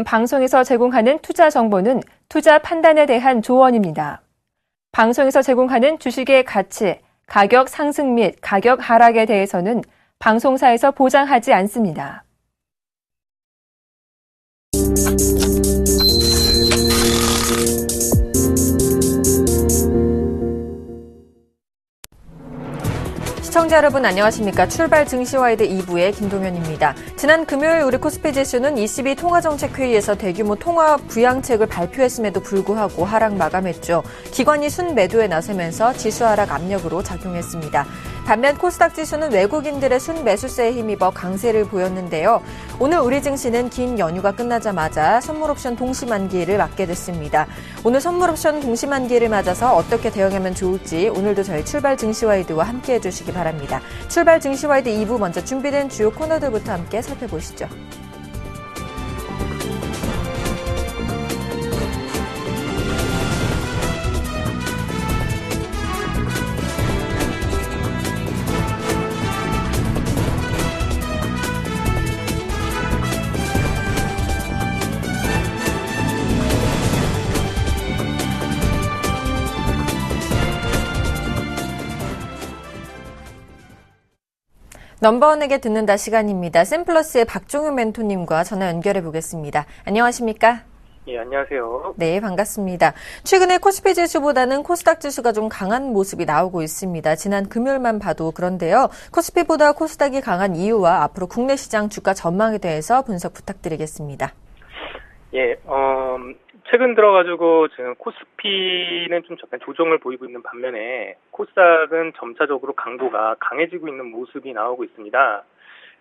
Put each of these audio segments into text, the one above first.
지금 방송에서 제공하는 투자 정보는 투자 판단에 대한 조언입니다. 방송에서 제공하는 주식의 가치, 가격 상승 및 가격 하락에 대해서는 방송사에서 보장하지 않습니다. 시청자 여러분 안녕하십니까. 출발 증시와이드 2부의 김동현입니다. 지난 금요일 우리 코스피 지수는 ECB 통화정책회의에서 대규모 통화 부양책을 발표했음에도 불구하고 하락 마감했죠. 기관이 순매도에 나서면서 지수 하락 압력으로 작용했습니다. 반면 코스닥 지수는 외국인들의 순매수세에 힘입어 강세를 보였는데요. 오늘 우리 증시는 긴 연휴가 끝나자마자 선물옵션 동시만기일을 맞게 됐습니다. 오늘 선물옵션 동시만기일을 맞아서 어떻게 대응하면 좋을지 오늘도 저희 출발 증시와이드와 함께해 주시기 바랍니다. 출발 증시와이드 2부 먼저 준비된 주요 코너들부터 함께 살펴보시죠. 넘버원에게 듣는다 시간입니다. 샘플러스의 박종윤 멘토님과 전화 연결해 보겠습니다. 안녕하십니까? 예, 안녕하세요. 네, 반갑습니다. 최근에 코스피 지수보다는 코스닥 지수가 좀 강한 모습이 나오고 있습니다. 지난 금요일만 봐도 그런데요. 코스피보다 코스닥이 강한 이유와 앞으로 국내 시장 주가 전망에 대해서 분석 부탁드리겠습니다. 예, 최근 들어가지고 지금 코스피는 좀 잠깐 조정을 보이고 있는 반면에 코스닥은 점차적으로 강도가 강해지고 있는 모습이 나오고 있습니다.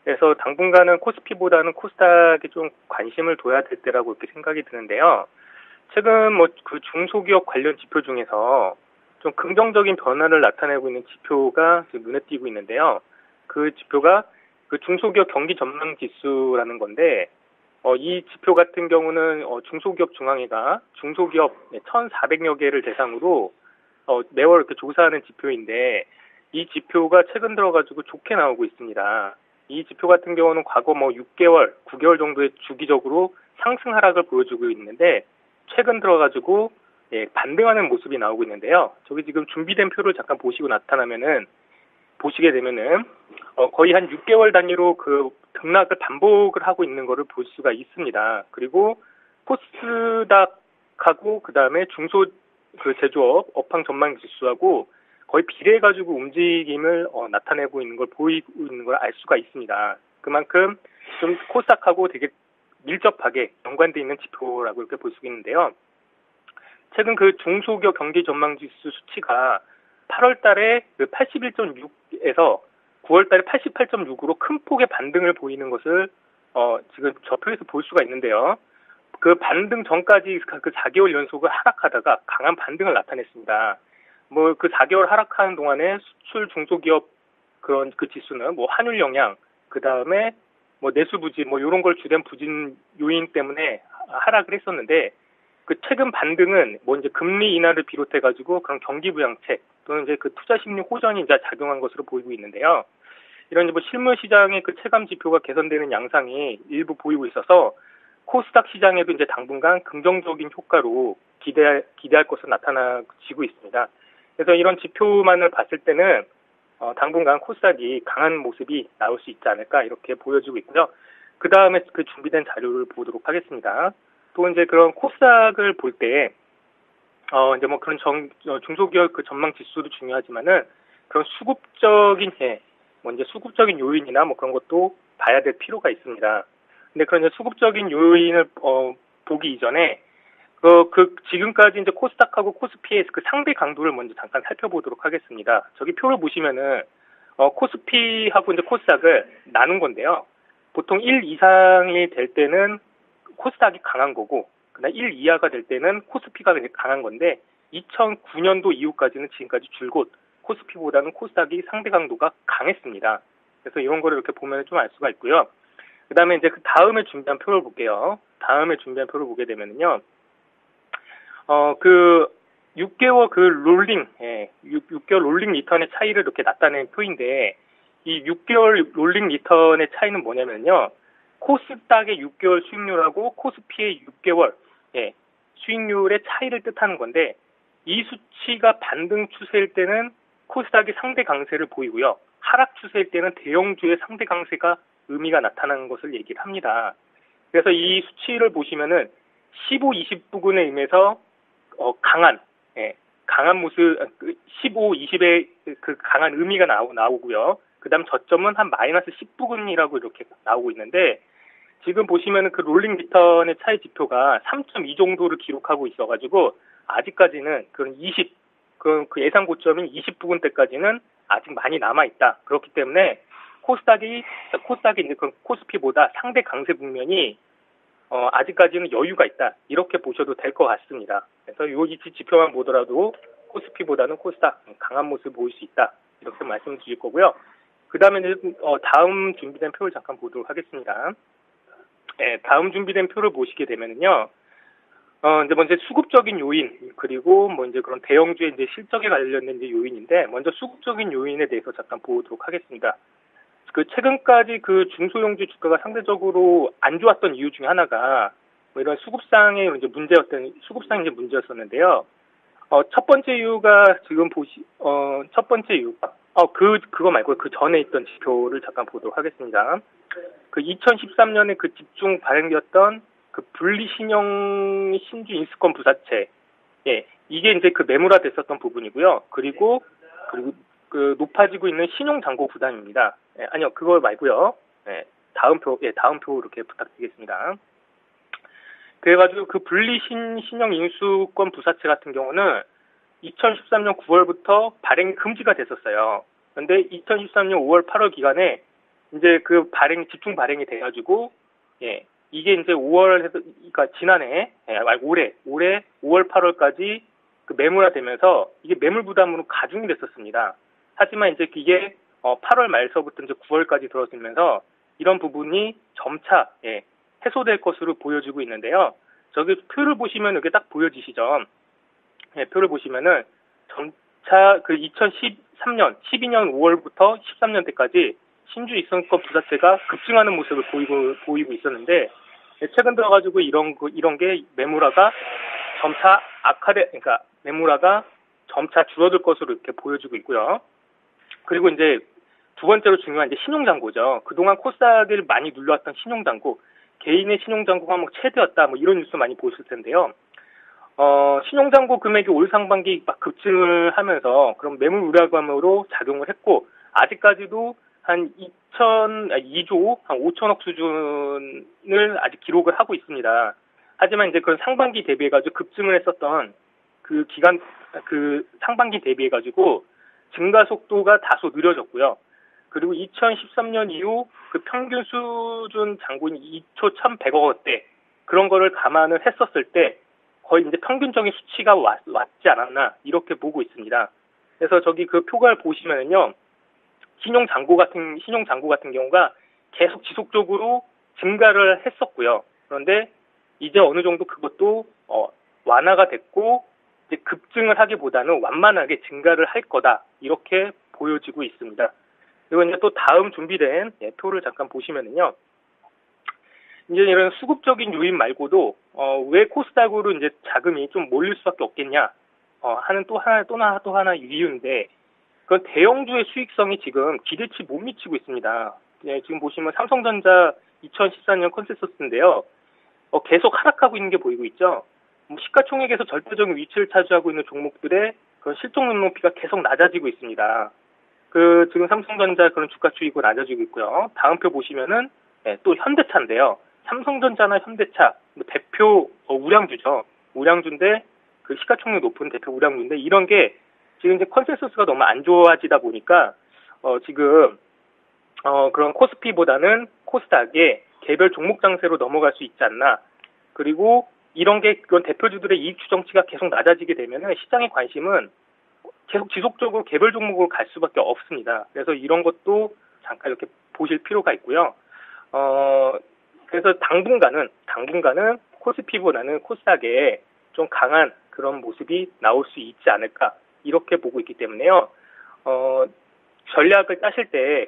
그래서 당분간은 코스피보다는 코스닥에 좀 관심을 둬야 될 때라고 이렇게 생각이 드는데요. 최근 그 중소기업 관련 지표 중에서 좀 긍정적인 변화를 나타내고 있는 지표가 지금 눈에 띄고 있는데요. 그 지표가 그 중소기업 경기 전망 지수라는 건데, 이 지표 같은 경우는 중소기업 중앙회가 중소기업 1,400여 개를 대상으로 매월 이렇게 조사하는 지표인데, 이 지표가 최근 들어가지고 좋게 나오고 있습니다. 이 지표 같은 경우는 과거 6개월, 9개월 정도의 주기적으로 상승 하락을 보여주고 있는데, 최근 들어가지고 반등하는 모습이 나오고 있는데요. 저기 지금 준비된 표를 잠깐 보시게 되면은 거의 한 6개월 단위로 그 등락을 반복을 하고 있는 거를 볼 수가 있습니다. 그리고 코스닥하고 그다음에 중소 그 제조업 업황 전망 지수하고 거의 비례해가지고 움직임을 나타내고 있는 걸 보이고 있는 걸 알 수가 있습니다. 그만큼 좀 코스닥하고 되게 밀접하게 연관되어 있는 지표라고 이렇게 볼 수 있는데요. 최근 그 중소기업 경기 전망 지수 수치가 8월 달에 그 81.6에서 9월 달에 88.6으로 큰 폭의 반등을 보이는 것을 지금 저 표에서 볼 수가 있는데요. 그 반등 전까지 그 4개월 연속을 하락하다가 강한 반등을 나타냈습니다. 그 4개월 하락하는 동안에 수출 중소기업 그런 그 지수는 환율 영향, 그다음에 내수 부진 이런 걸 주된 부진 요인 때문에 하락을 했었는데, 그 최근 반등은 이제 금리 인하를 비롯해 가지고 그런 경기 부양책 또는 이제 그 투자 심리 호전이 이제 작용한 것으로 보이고 있는데요. 이런 실물 시장의 그 체감 지표가 개선되는 양상이 일부 보이고 있어서 코스닥 시장에도 이제 당분간 긍정적인 효과로 기대할 것으로 나타나지고 있습니다. 그래서 이런 지표만을 봤을 때는 당분간 코스닥이 강한 모습이 나올 수 있지 않을까 이렇게 보여지고 있고요. 그 다음에 그 준비된 자료를 보도록 하겠습니다. 또 이제 그런 코스닥을 볼 때 이제 그런 중소기업 그 전망 지수도 중요하지만은 그런 수급적인 이제 수급적인 요인이나 그런 것도 봐야 될 필요가 있습니다. 근데 그런 이제 수급적인 요인을 보기 이전에 지금까지 이제 코스닥하고 코스피의 그 상대 강도를 먼저 잠깐 살펴보도록 하겠습니다. 저기 표를 보시면은 코스피하고 이제 코스닥을 나눈 건데요. 보통 1 이상이 될 때는 코스닥이 강한 거고, 그다음 1 이하가 될 때는 코스피가 강한 건데, 2009년도 이후까지는 지금까지 줄곧 코스피보다는 코스닥이 상대 강도가 강했습니다. 그래서 이런 거를 이렇게 보면 좀 알 수가 있고요. 그다음에 이제 그 다음에 준비한 표를 볼게요. 다음에 준비한 표를 보게 되면은요, 6개월 그 롤링, 6개월 롤링 리턴의 차이를 이렇게 나타낸 표인데, 이 6개월 롤링 리턴의 차이는 뭐냐면요, 코스닥의 6개월 수익률하고 코스피의 6개월 수익률의 차이를 뜻하는 건데 이 수치가 반등 추세일 때는 코스닥이 상대 강세를 보이고요. 하락 추세일 때는 대형주의 상대 강세가 의미가 나타나는 것을 얘기를 합니다. 그래서 이 수치를 보시면은 15, 20 부근에 의해서 강한 모습, 15, 20의 그 강한 의미가 나오고요. 그 다음 저점은 한 마이너스 10 부근이라고 이렇게 나오고 있는데, 지금 보시면은 그 롤링 리턴의 차이 지표가 3.2 정도를 기록하고 있어가지고, 아직까지는 그런 그 예상 고점인 20 부근대까지는 아직 많이 남아있다. 그렇기 때문에 코스닥이 이제 그 코스피보다 상대 강세 국면이 아직까지는 여유가 있다. 이렇게 보셔도 될 것 같습니다. 그래서 이 지표만 보더라도 코스피보다는 코스닥 강한 모습을 보일 수 있다. 이렇게 말씀드릴 거고요. 그 다음에 다음 준비된 표를 잠깐 보도록 하겠습니다. 다음 준비된 표를 보시게 되면은요, 이제 먼저 수급적인 요인, 그리고 이제 그런 대형주의 이제 실적에 관련된 이제 요인인데, 먼저 수급적인 요인에 대해서 잠깐 보도록 하겠습니다. 최근까지 그 중소형주 주가가 상대적으로 안 좋았던 이유 중에 하나가 이런 수급상의 이제 문제였었는데요. 첫 번째 이유가 첫 번째 이유가 그거 말고 그 전에 있던 지표를 잠깐 보도록 하겠습니다. 2013년에 그 집중 발행되었던 그 분리신용 신주 인수권 부사채, 이게 이제 그 매물화됐었던 부분이고요. 그리고 그 높아지고 있는 신용잔고 부담입니다. 아니요, 그거 말고요. 다음 표 이렇게 부탁드리겠습니다. 그래가지고 그 신용 인수권 부사채 같은 경우는 2013년 9월부터 발행이 금지가 됐었어요. 그런데 2013년 5월, 8월 기간에 이제 그 집중 발행이 돼가지고, 이게 이제 그러니까 지난해, 올해 5월, 8월까지 그 매물화되면서 이게 매물 부담으로 가중이 됐었습니다. 하지만 이제 이게 8월 말서부터 이제 9월까지 들어서면서 이런 부분이 점차 해소될 것으로 보여지고 있는데요. 저기 표를 보시면 이게 딱 보여지시죠? 표를 보시면은 점차 그 2013년, 12년 5월부터 13년 때까지 신주 인수권 부사채가 급증하는 모습을 보이고 있었는데, 최근 들어가지고 이런 게 매물화가 점차 그러니까 매물화가 점차 줄어들 것으로 이렇게 보여지고 있고요. 그리고 이제 두 번째로 중요한 이제 신용잔고죠. 그동안 코스닥을 많이 눌러왔던 신용잔고, 개인의 신용잔고가 최대였다, 이런 뉴스 많이 보셨을 텐데요. 신용잔고 금액이 올 상반기 막 급증을 하면서 그런 매물 우려감으로 작용을 했고, 아직까지도 한 2조, 한 5천억 수준을 아직 기록을 하고 있습니다. 하지만 이제 그런 상반기 대비해가지고 급증을 했었던 그 상반기 대비해가지고 증가 속도가 다소 느려졌고요. 그리고 2013년 이후 그 평균 수준 잔고인 2조 1,100억 원대, 그런 거를 감안을 했었을 때 거의 이제 평균적인 수치가 왔지 않았나, 이렇게 보고 있습니다. 그래서 저기 그 표를 보시면은요, 신용잔고 같은 경우가 계속 지속적으로 증가를 했었고요. 그런데 이제 어느 정도 그것도 완화가 됐고, 이제 급증을 하기보다는 완만하게 증가를 할 거다, 이렇게 보여지고 있습니다. 그리고 이제 또 다음 준비된 표를 잠깐 보시면은요, 이제 이런 수급적인 요인 말고도 왜 코스닥으로 이제 자금이 좀 몰릴 수밖에 없겠냐 하는 또 하나 이유인데, 그건 대형주의 수익성이 지금 기대치 못 미치고 있습니다. 지금 보시면 삼성전자 2014년 컨센서스인데요. 계속 하락하고 있는 게 보이고 있죠. 시가총액에서 절대적인 위치를 차지하고 있는 종목들의 그런 실적 눈높이가 계속 낮아지고 있습니다. 지금 삼성전자 그런 주가 추이고 낮아지고 있고요. 다음 표 보시면은 또 현대차인데요. 삼성전자나 현대차 대표 우량주죠. 우량주인데 그 시가총액 높은 대표 우량주인데, 이런 게 지금 이제 컨센서스가 너무 안 좋아지다 보니까 지금 그런 코스피보다는 코스닥에 개별 종목 장세로 넘어갈 수 있지 않나. 그리고 이런 게 그런 대표주들의 이익 추정치가 계속 낮아지게 되면은 시장의 관심은 계속 지속적으로 개별 종목으로 갈 수밖에 없습니다. 그래서 이런 것도 잠깐 이렇게 보실 필요가 있고요. 그래서 당분간은 코스피보다는 코스닥에 좀 강한 그런 모습이 나올 수 있지 않을까, 이렇게 보고 있기 때문에요. 전략을 짜실 때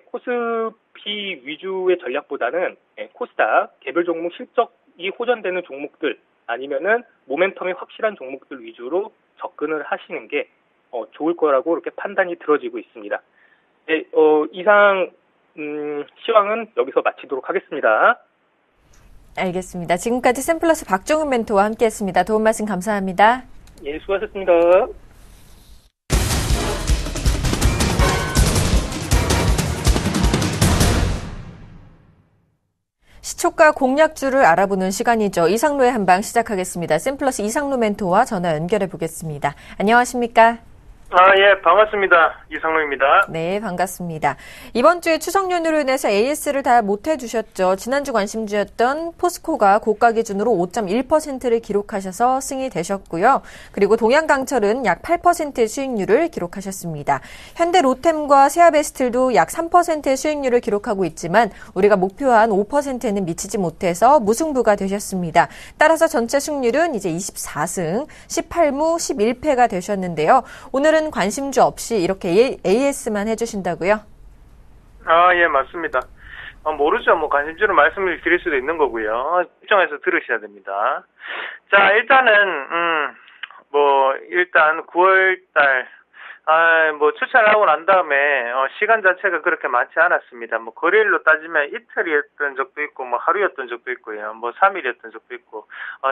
높이 위주의 전략보다는 코스닥 개별 종목 실적이 호전되는 종목들 아니면은 모멘텀이 확실한 종목들 위주로 접근을 하시는 게 좋을 거라고 이렇게 판단이 들어지고 있습니다. 네, 이상 시황은 여기서 마치도록 하겠습니다. 알겠습니다. 지금까지 샘플러스 박종훈 멘토와 함께했습니다. 도움 말씀 감사합니다. 예, 수고하셨습니다. 시초가 공략주를 알아보는 시간이죠. 이상로의 한방 시작하겠습니다. 샘플러스 이상로 멘토와 전화 연결해 보겠습니다. 안녕하십니까? 예, 반갑습니다. 이상로입니다. 네, 반갑습니다. 이번 주에 추석 연휴로 인해서 AS를 다 못해주셨죠. 지난주 관심주였던 포스코가 고가 기준으로 5.1%를 기록하셔서 승이 되셨고요. 그리고 동양강철은 약 8%의 수익률을 기록하셨습니다. 현대 로템과 세아베스틀도 약 3%의 수익률을 기록하고 있지만 우리가 목표한 5%에는 미치지 못해서 무승부가 되셨습니다. 따라서 전체 승률은 이제 24승, 18무 11패가 되셨는데요. 오늘은 관심주 없이 이렇게 AS만 해주신다고요? 예, 맞습니다. 모르죠. 관심주를 말씀을 드릴 수도 있는 거고요. 입장에서 들으셔야 됩니다. 자, 일단 9월달, 추천을 하고 난 다음에, 시간 자체가 그렇게 많지 않았습니다. 거래일로 따지면 이틀이었던 적도 있고, 하루였던 적도 있고요. 3일이었던 적도 있고,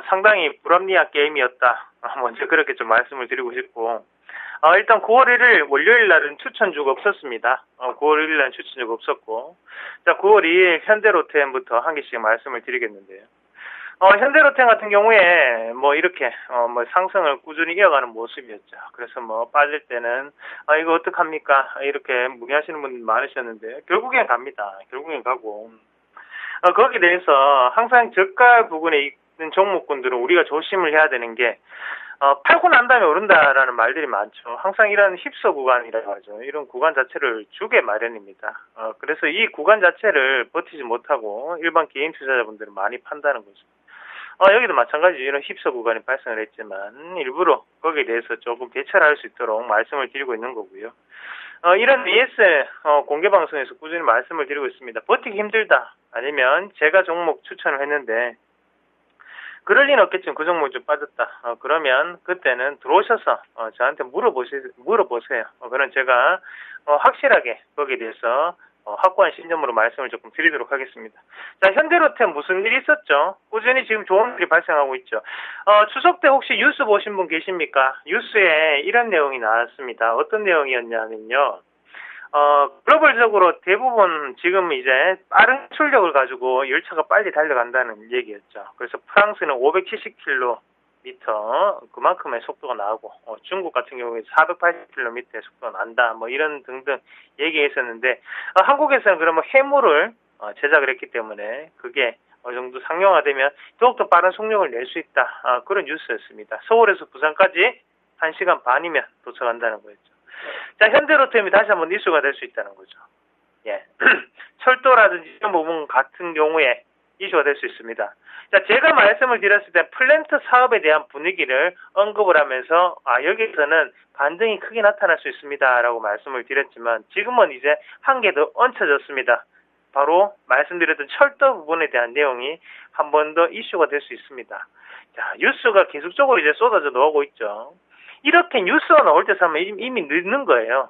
상당히 불합리한 게임이었다. 먼저 그렇게 좀 말씀을 드리고 싶고, 일단 9월 1일 월요일 날은 추천주가 없었습니다. 9월 1일 날은 추천주가 없었고, 자, 9월 2일 현대로템부터 한 개씩 말씀을 드리겠는데요. 현대로템 같은 경우에 이렇게 상승을 꾸준히 이어가는 모습이었죠. 그래서 빠질 때는 이거 어떡합니까? 이렇게 문의하시는 분들 많으셨는데 결국엔 갑니다. 결국엔 가고, 거기에 대해서 항상 저가 부근에 있는 종목군들은 우리가 조심을 해야 되는 게 팔고 난 다음에 오른다라는 말들이 많죠. 항상 이런 휩서 구간이라고 하죠. 이런 구간 자체를 주게 마련입니다. 그래서 이 구간 자체를 버티지 못하고 일반 개인 투자자분들은 많이 판다는 거죠. 여기도 마찬가지로 이런 휩서 구간이 발생을 했지만 일부러 거기에 대해서 조금 대처를 할 수 있도록 말씀을 드리고 있는 거고요. 이런 AS 공개 방송에서 꾸준히 말씀을 드리고 있습니다. 버티기 힘들다. 아니면 제가 종목 추천을 했는데 그럴 리는 없겠지만 그 종목이 좀 빠졌다. 그러면 그때는 들어오셔서 저한테 물어보세요. 그럼 제가 확실하게 거기에 대해서 확고한 신념으로 말씀을 조금 드리도록 하겠습니다. 자, 현대로템 무슨 일이 있었죠? 꾸준히 지금 좋은 일이 발생하고 있죠. 추석 때 혹시 뉴스 보신 분 계십니까? 뉴스에 이런 내용이 나왔습니다. 어떤 내용이었냐면요. 글로벌적으로 대부분 지금 이제 빠른 출력을 가지고 열차가 빨리 달려간다는 얘기였죠. 그래서 프랑스는 570km 그만큼의 속도가 나오고 중국 같은 경우에 480km의 속도가 난다. 이런 등등 얘기했었는데 한국에서는 그러면 해무를 제작을 했기 때문에 그게 어느 정도 상용화되면 더욱더 빠른 속력을 낼 수 있다. 그런 뉴스였습니다. 서울에서 부산까지 1시간 반이면 도착한다는 거였죠. 자, 현대로템이 다시 한번 이슈가 될 수 있다는 거죠. 예. 철도라든지 이런 부분 같은 경우에 이슈가 될 수 있습니다. 자, 제가 말씀을 드렸을 때 플랜트 사업에 대한 분위기를 언급을 하면서 여기서는 반등이 크게 나타날 수 있습니다라고 말씀을 드렸지만 지금은 이제 한 개 더 얹혀졌습니다. 바로 말씀드렸던 철도 부분에 대한 내용이 한 번 더 이슈가 될 수 있습니다. 자, 뉴스가 계속적으로 이제 쏟아져 나오고 있죠. 이렇게 뉴스가 나올 때 사면 이미 늦는 거예요.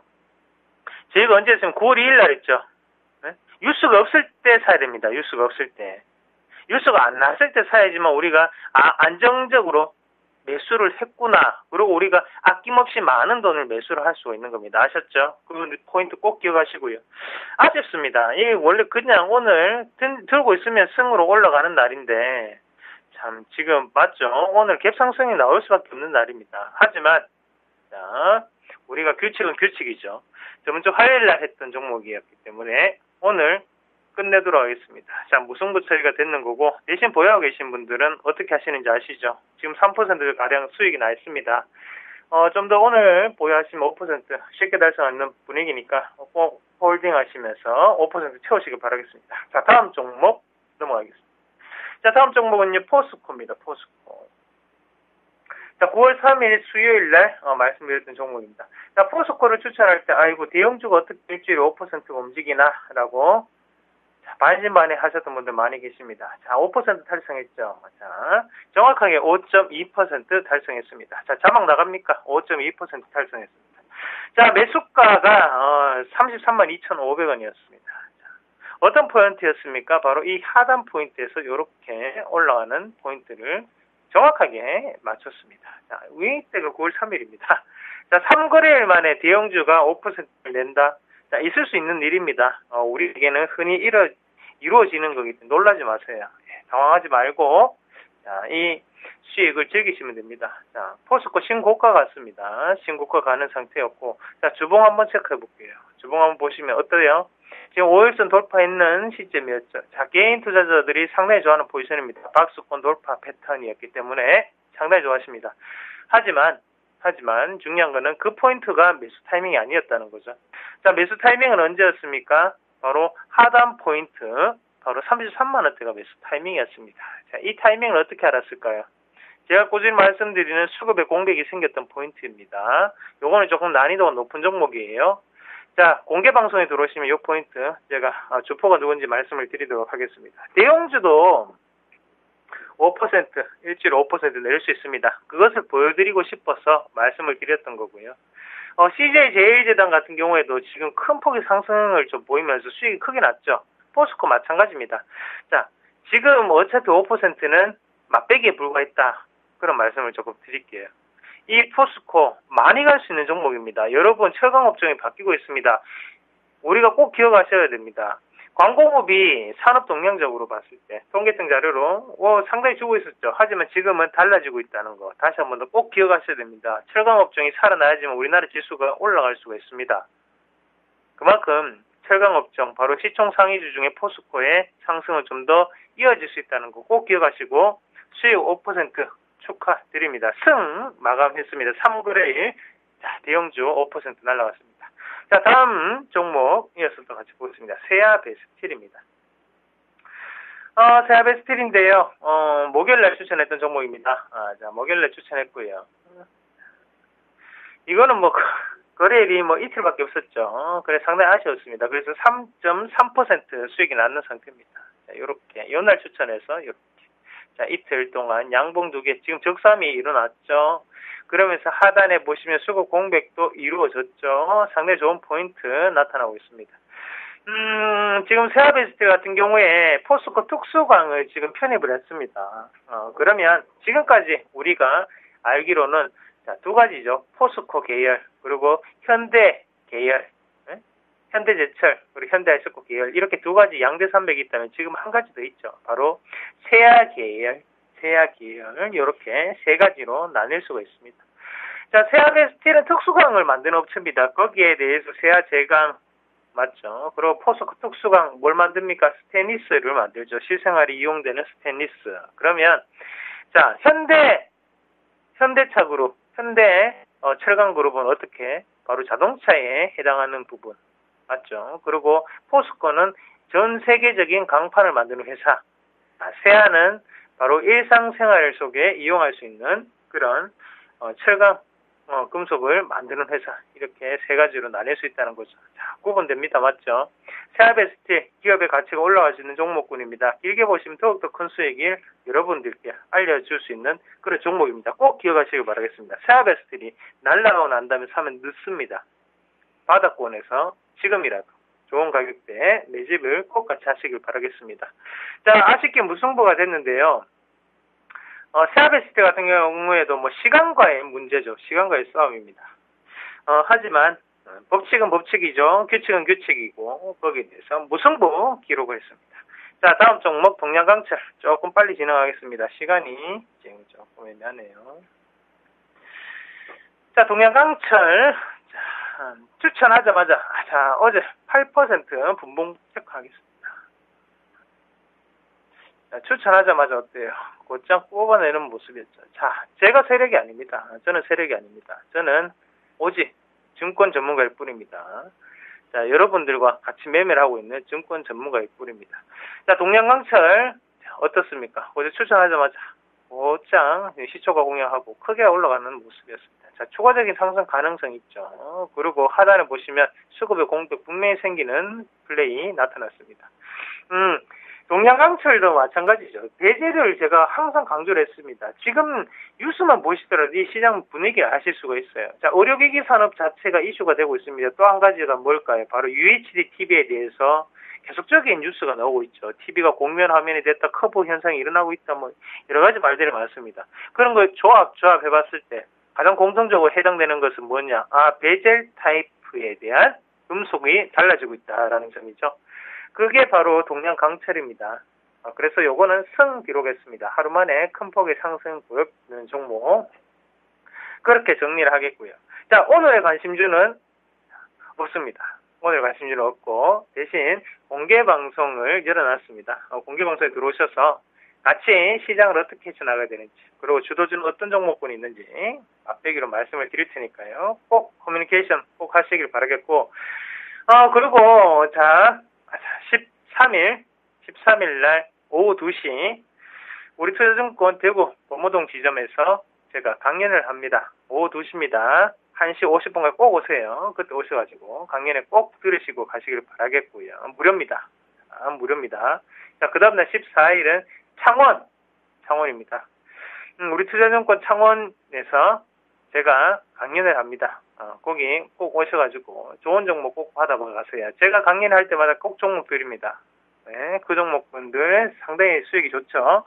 저희가 언제 했으면 9월 2일 날 했죠. 네? 뉴스가 없을 때 사야 됩니다. 뉴스가 없을 때. 뉴스가 안 났을 때 사야지만 우리가 안정적으로 매수를 했구나. 그리고 우리가 아낌없이 많은 돈을 매수를 할 수가 있는 겁니다. 아셨죠? 그 포인트 꼭 기억하시고요. 아쉽습니다. 이게 원래 그냥 오늘 들고 있으면 승으로 올라가는 날인데 참 지금 맞죠? 오늘 갭상승이 나올 수밖에 없는 날입니다. 하지만 자, 우리가 규칙은 규칙이죠. 저번 주 화요일 날 했던 종목이었기 때문에 오늘 끝내도록 하겠습니다. 자, 무승부 처리가 됐는 거고 대신 보유하고 계신 분들은 어떻게 하시는지 아시죠? 지금 3%가량 수익이 나 있습니다. 좀 더 오늘 보유하시면 5% 쉽게 달성하는 분위기니까 꼭 홀딩 하시면서 5% 채우시길 바라겠습니다. 자, 다음 종목 넘어가겠습니다. 자, 다음 종목은요, 포스코입니다. 포스코. 자, 9월 3일 수요일 날 말씀드렸던 종목입니다. 자, 포스코를 추천할 때 대형주가 어떻게 일주일에 5%가 움직이나 라고 반신반의 하셨던 분들 많이 계십니다. 자, 5% 달성했죠. 자, 정확하게 5.2% 달성했습니다. 자, 자막 나갑니까? 5.2% 달성했습니다. 자, 매수가가 33만 2,500원이었습니다. 어떤 포인트였습니까? 바로 이 하단 포인트에서 이렇게 올라가는 포인트를 정확하게 맞췄습니다. 자, 위익대가 9월 3일입니다. 자, 3거래일 만에 대형주가 5%를 낸다. 자, 있을 수 있는 일입니다. 우리에게는 흔히 이루어지는 거기 때문에 놀라지 마세요. 당황하지 말고, 자, 이 수익을 즐기시면 됩니다. 자, 포스코 신고가 같습니다. 신고가 가는 상태였고, 자, 주봉 한번 체크해 볼게요. 주봉 한번 보시면 어때요? 지금 5일선 돌파했는 시점이었죠. 자, 개인 투자자들이 상당히 좋아하는 포지션입니다. 박스권 돌파 패턴이었기 때문에 상당히 좋아하십니다. 하지만 중요한 거는 그 포인트가 매수 타이밍이 아니었다는 거죠. 자, 매수 타이밍은 언제였습니까? 바로 하단 포인트, 바로 33만 원대가 매수 타이밍이었습니다. 자, 이 타이밍을 어떻게 알았을까요? 제가 꾸준히 말씀드리는 수급의 공백이 생겼던 포인트입니다. 요거는 조금 난이도가 높은 종목이에요. 자, 공개 방송에 들어오시면 이 포인트 제가 주포가 누군지 말씀을 드리도록 하겠습니다. 대형주도 5%, 일주일에 5% 낼 수 있습니다. 그것을 보여드리고 싶어서 말씀을 드렸던 거고요. CJ제일제당 같은 경우에도 지금 큰 폭의 상승을 좀 보이면서 수익이 크게 났죠. 포스코 마찬가지입니다. 자, 지금 어차피 5%는 맛배기에 불과했다. 그런 말씀을 조금 드릴게요. 이 포스코 많이 갈 수 있는 종목입니다. 여러분, 철강업종이 바뀌고 있습니다. 우리가 꼭 기억하셔야 됩니다. 광공업이 산업동량적으로 봤을 때 통계청 자료로 상당히 주고 있었죠. 하지만 지금은 달라지고 있다는 거 다시 한 번 더 꼭 기억하셔야 됩니다. 철강업종이 살아나야지만 우리나라 지수가 올라갈 수가 있습니다. 그만큼 철강업종 바로 시총 상위주 중에 포스코의 상승은 좀 더 이어질 수 있다는 거 꼭 기억하시고 수익 5% 축하드립니다. 승 마감했습니다. 3거래일 자, 대형주 5% 날라갔습니다. 자, 다음 종목 이어서 또 같이 보겠습니다. 세아베스틸입니다. 세아베스틸인데요. 목요일날 추천했던 종목입니다. 자, 목요일날 추천했고요. 이거는 뭐 거래일이 뭐 이틀밖에 없었죠. 그래 상당히 아쉬웠습니다. 그래서 3.3% 수익이 났는 상태입니다. 자, 요렇게 요날 추천해서 요렇게 자, 이틀 동안 양봉 2개 지금 적삼이 일어났죠. 그러면서 하단에 보시면 수급 공백도 이루어졌죠. 상당히 좋은 포인트 나타나고 있습니다. 지금 세아베스틸 같은 경우에 포스코 특수광을 지금 편입을 했습니다. 그러면 지금까지 우리가 알기로는 자, 두 가지죠. 포스코 계열, 그리고 현대 계열, 현대제철, 그리고 현대아이스코 계열, 이렇게 두 가지 양대 산맥이 있다면 지금 한 가지 더 있죠. 바로 세아 계열, 이렇게 세 가지로 나뉠 수가 있습니다. 자, 세아베스틸은 특수광을 만드는 업체입니다. 거기에 대해서 세아제강 맞죠? 그리고 포스코 특수광 뭘 만듭니까? 스테인리스를 만들죠. 실생활에 이용되는 스테인리스. 그러면 자, 현대차 그룹, 현대 철강 그룹은 어떻게? 바로 자동차에 해당하는 부분 맞죠? 그리고 포스코는 전 세계적인 강판을 만드는 회사. 세아는 바로 일상생활 속에 이용할 수 있는 그런 철강 금속을 만드는 회사. 이렇게 세 가지로 나뉠 수 있다는 거죠. 자, 구분됩니다. 맞죠? 세아베스틸 기업의 가치가 올라갈 수 있는 종목군입니다. 길게 보시면 더욱더 큰 수익을 여러분들께 알려줄 수 있는 그런 종목입니다. 꼭 기억하시길 바라겠습니다. 세아베스틸이 날라가고 난 다음에 사면 늦습니다. 바닥권에서 지금이라도 좋은 가격대에 매집을 꼭 같이 하시길 바라겠습니다. 자, 아쉽게 무승부가 됐는데요. 세아베스틸 같은 경우에도 뭐 시간과의 문제죠. 시간과의 싸움입니다. 하지만 법칙은 법칙이죠. 규칙은 규칙이고 거기에 대해서 무승부 기록을 했습니다. 자, 다음 종목 동양강철 조금 빨리 진행하겠습니다. 시간이 지금 조금 애매하네요. 자, 동양강철 추천하자마자 자, 어제 8% 분봉 체크하겠습니다. 자, 추천하자마자 어때요? 곧장 뽑아내는 모습이었죠. 자, 제가 세력이 아닙니다. 저는 세력이 아닙니다. 저는 오직 증권 전문가일 뿐입니다. 자, 여러분들과 같이 매매를 하고 있는 증권 전문가일 뿐입니다. 자, 동양강철 어떻습니까? 어제 추천하자마자 곧장 시초가 공략하고 크게 올라가는 모습이었습니다. 자, 추가적인 상승 가능성 있죠. 그리고 하단에 보시면 수급의 공백 분명히 생기는 플레이 나타났습니다. 동양강철도 마찬가지죠. 배제를 제가 항상 강조를 했습니다. 지금 뉴스만 보시더라도 이 시장 분위기 아실 수가 있어요. 자, 의료기기 산업 자체가 이슈가 되고 있습니다. 또 한 가지가 뭘까요? 바로 UHD TV에 대해서 계속적인 뉴스가 나오고 있죠. TV가 공면 화면이 됐다, 커브 현상이 일어나고 있다, 뭐 여러 가지 말들이 많습니다. 그런 걸 조합해봤을 때 가장 공통적으로 해당되는 것은 뭐냐? 베젤 타입에 대한 음속이 달라지고 있다라는 점이죠. 그게 바로 동양강철입니다. 그래서 요거는 승 기록했습니다. 하루 만에 큰 폭의 상승 보였는 종목. 그렇게 정리를 하겠고요. 자, 오늘의 관심주는 없습니다. 오늘 관심주는 없고 대신 공개방송을 열어놨습니다. 공개방송에 들어오셔서 같이 시장을 어떻게 해쳐나가야 되는지, 그리고 주도주는 어떤 종목군이 있는지 앞배기로 말씀을 드릴 테니까요. 꼭 커뮤니케이션 꼭 하시길 바라겠고, 그리고 자, 13일 날 오후 2시 우리 투자증권 대구 범호동 지점에서 제가 강연을 합니다. 오후 2시입니다. 1시 50분까지 꼭 오세요. 그때 오셔가지고 강연에 꼭 들으시고 가시길 바라겠고요. 무료입니다. 무료입니다. 자, 그 다음날 14일은 창원입니다. 우리 투자증권 창원에서 제가 강연을 합니다. 거기 꼭 오셔가지고 좋은 종목 꼭 받아봐 가세요. 제가 강연할 때마다 꼭 종목 드립니다. 네, 그 종목분들 상당히 수익이 좋죠.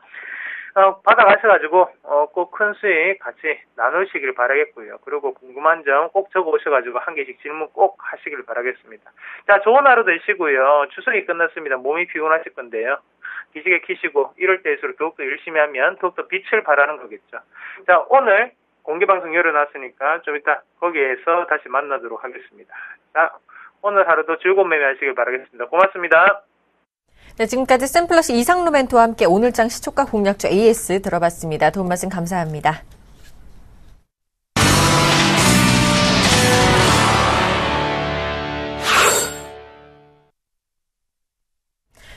받아가셔가지고 꼭 큰 수익 같이 나누시길 바라겠고요. 그리고 궁금한 점 꼭 적어 오셔가지고 한 개씩 질문 꼭 하시길 바라겠습니다. 자, 좋은 하루 되시고요. 추석이 끝났습니다. 몸이 피곤하실 건데요. 기지개 키시고 이럴 때일수록 더욱더 열심히 하면 더욱더 빛을 발하는 거겠죠. 자, 오늘 공개방송 열어놨으니까 좀 이따 거기에서 다시 만나도록 하겠습니다. 자, 오늘 하루도 즐거운 매매하시길 바라겠습니다. 고맙습니다. 네, 지금까지 샘플러시 이상로 멘토와 함께 오늘장 시초가 공략주 AS 들어봤습니다. 도움 말씀 감사합니다.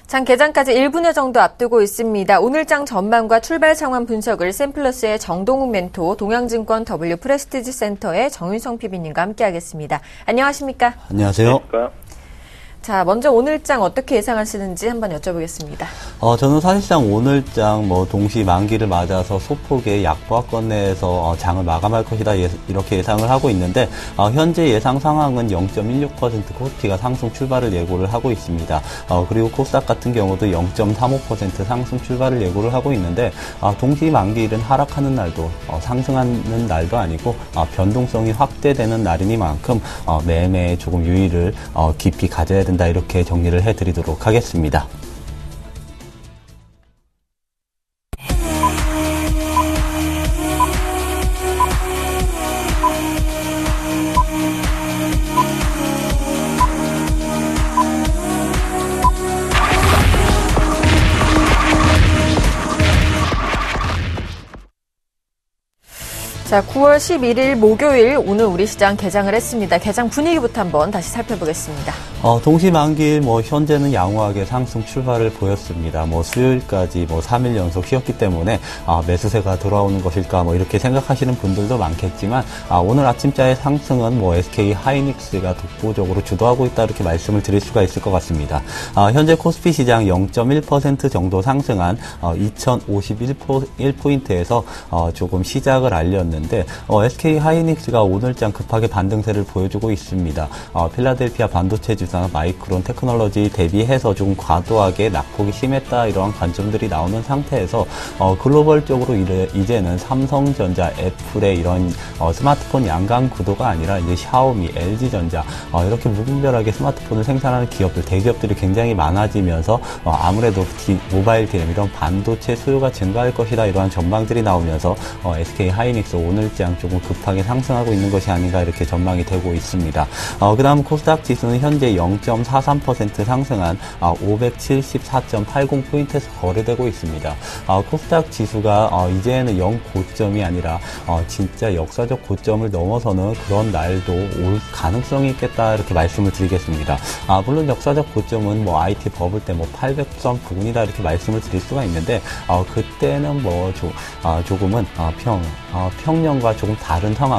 장 개장까지 1분여 정도 앞두고 있습니다. 오늘장 전망과 출발 상황 분석을 샘플러스의 정동욱 멘토, 동양증권 W 프레스티지 센터의 정윤성 PB님과 함께하겠습니다. 안녕하십니까? 안녕하세요. 자, 먼저 오늘장 어떻게 예상하시는지 한번 여쭤보겠습니다. 저는 사실상 오늘장 동시 만기를 맞아서 소폭의 약보합권 내에서 장을 마감할 것이다 이렇게 예상을 하고 있는데 현재 예상 상황은 0.16% 코스피가 상승 출발을 예고를 하고 있습니다. 그리고 코스닥 같은 경우도 0.35% 상승 출발을 예고를 하고 있는데 동시 만기일은 하락하는 날도 상승하는 날도 아니고 변동성이 확대되는 날이니만큼 매매에 조금 유의를 깊이 가져야 된다. 이렇게 정리를 해드리도록 하겠습니다. 자, 9월 11일 목요일 오늘 우리 시장 개장을 했습니다. 개장 분위기부터 한번 다시 살펴보겠습니다. 동시 만기일 현재는 양호하게 상승 출발을 보였습니다. 수요일까지 3일 연속 쉬었기 때문에 매수세가 돌아오는 것일까 이렇게 생각하시는 분들도 많겠지만 오늘 아침자의 상승은 SK 하이닉스가 독보적으로 주도하고 있다 이렇게 말씀을 드릴 수가 있을 것 같습니다. 현재 코스피 시장 0.1% 정도 상승한 2051포인트에서 조금 시작을 알렸는데 SK 하이닉스가 오늘장 급하게 반등세를 보여주고 있습니다. 필라델피아 반도체 주산 마이크론 테크놀로지 대비해서 좀 과도하게 낙폭이 심했다 이러한 관점들이 나오는 상태에서 글로벌적으로 이제는 삼성전자, 애플의 이런 스마트폰 양강 구도가 아니라 이제 샤오미, LG전자 이렇게 무분별하게 스마트폰을 생산하는 기업들, 대기업들이 굉장히 많아지면서 아무래도 모바일 디램 이런 반도체 수요가 증가할 것이다 이러한 전망들이 나오면서 SK 하이닉스 오늘장 조금 급하게 상승하고 있는 것이 아닌가 이렇게 전망이 되고 있습니다. 그 다음 코스닥 지수는 현재 0.43% 상승한 574.80포인트에서 거래되고 있습니다. 코스닥 지수가 이제는 고점이 아니라 진짜 역사적 고점을 넘어서는 그런 날도 올 가능성이 있겠다 이렇게 말씀을 드리겠습니다. 물론 역사적 고점은 IT 버블 때 800선 부근이다 이렇게 말씀을 드릴 수가 있는데 그때는 조금은 평년과 조금 다른 상황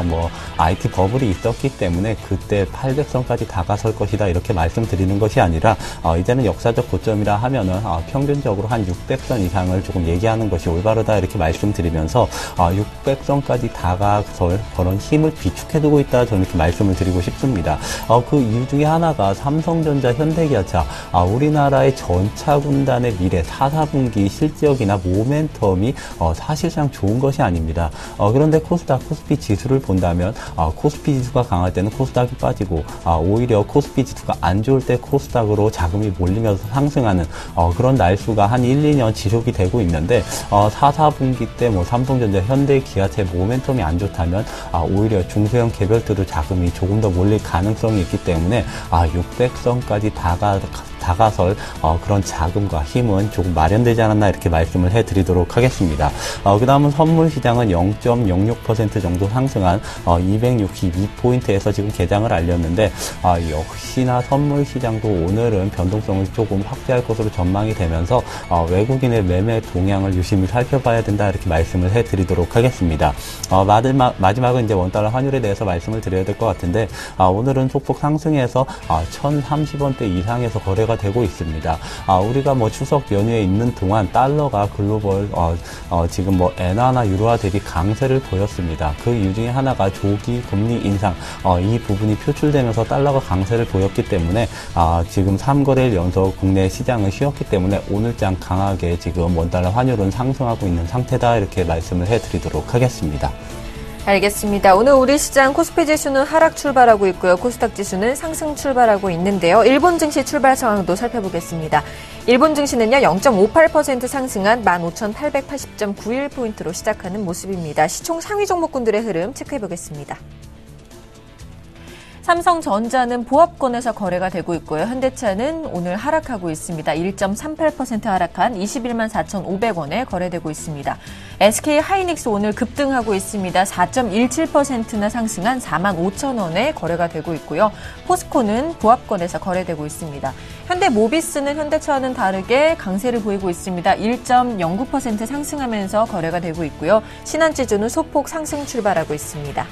IT 버블이 있었기 때문에 그때 800선까지 다가설 것이다 이렇게 말씀드리는 것이 아니라 이제는 역사적 고점이라 하면은 평균적으로 한 600선 이상을 조금 얘기하는 것이 올바르다 이렇게 말씀드리면서 600선까지 다가설 그런 힘을 비축해두고 있다 저는 이렇게 말씀을 드리고 싶습니다. 그 이유 중에 하나가 삼성전자, 현대기아차 우리나라의 전차 군단의 미래 4분기 실적이나 모멘텀이 사실상 좋은 것이 아닙니다. 그런데 코스피 지수를 본다면 코스피 지수가 강할 때는 코스닥이 빠지고 오히려 코스피 지수가 안 좋을 때 코스닥으로 자금이 몰리면서 상승하는 그런 날수가 한 1, 2년 지속이 되고 있는데 4분기 때 삼성전자, 현대기아차의 모멘텀이 안 좋다면 오히려 중소형 개별주도 자금이 조금 더 몰릴 가능성이 있기 때문에 600선까지 다가설 그런 자금과 힘은 조금 마련되지 않았나 이렇게 말씀을 해드리도록 하겠습니다. 그 다음은 선물 시장은 0.06% 정도 상승한 262포인트에서 지금 개장을 알렸는데 역시나 선물 시장도 오늘은 변동성을 조금 확대할 것으로 전망이 되면서 외국인의 매매 동향을 유심히 살펴봐야 된다 이렇게 말씀을 해드리도록 하겠습니다. 마지막은 이제 원달러 환율에 대해서 말씀을 드려야 될 것 같은데 오늘은 소폭 상승해서 1030원대 이상에서 거래가 되고 있습니다. 우리가 추석 연휴에 있는 동안 달러가 글로벌 지금 엔화나 유로화 대비 강세를 보였습니다. 그 이유 중에 하나가 조기 금리 인상 이 부분이 표출되면서 달러가 강세를 보였기 때문에 지금 3거래일 연속 국내 시장은 쉬었기 때문에 오늘장 강하게 지금 원달러 환율은 상승하고 있는 상태다 이렇게 말씀을 해드리도록 하겠습니다. 알겠습니다. 오늘 우리 시장 코스피 지수는 하락 출발하고 있고요. 코스닥 지수는 상승 출발하고 있는데요. 일본 증시 출발 상황도 살펴보겠습니다. 일본 증시는요 0.58% 상승한 15,880.91포인트로 시작하는 모습입니다. 시총 상위 종목군들의 흐름 체크해보겠습니다. 삼성전자는 보합권에서 거래가 되고 있고요. 현대차는 오늘 하락하고 있습니다. 1.38% 하락한 21만 4,500원에 거래되고 있습니다. SK 하이닉스 오늘 급등하고 있습니다. 4.17%나 상승한 4만 5천원에 거래가 되고 있고요. 포스코는 보합권에서 거래되고 있습니다. 현대모비스는 현대차와는 다르게 강세를 보이고 있습니다. 1.09% 상승하면서 거래가 되고 있고요. 신한지주는 소폭 상승 출발하고 있습니다.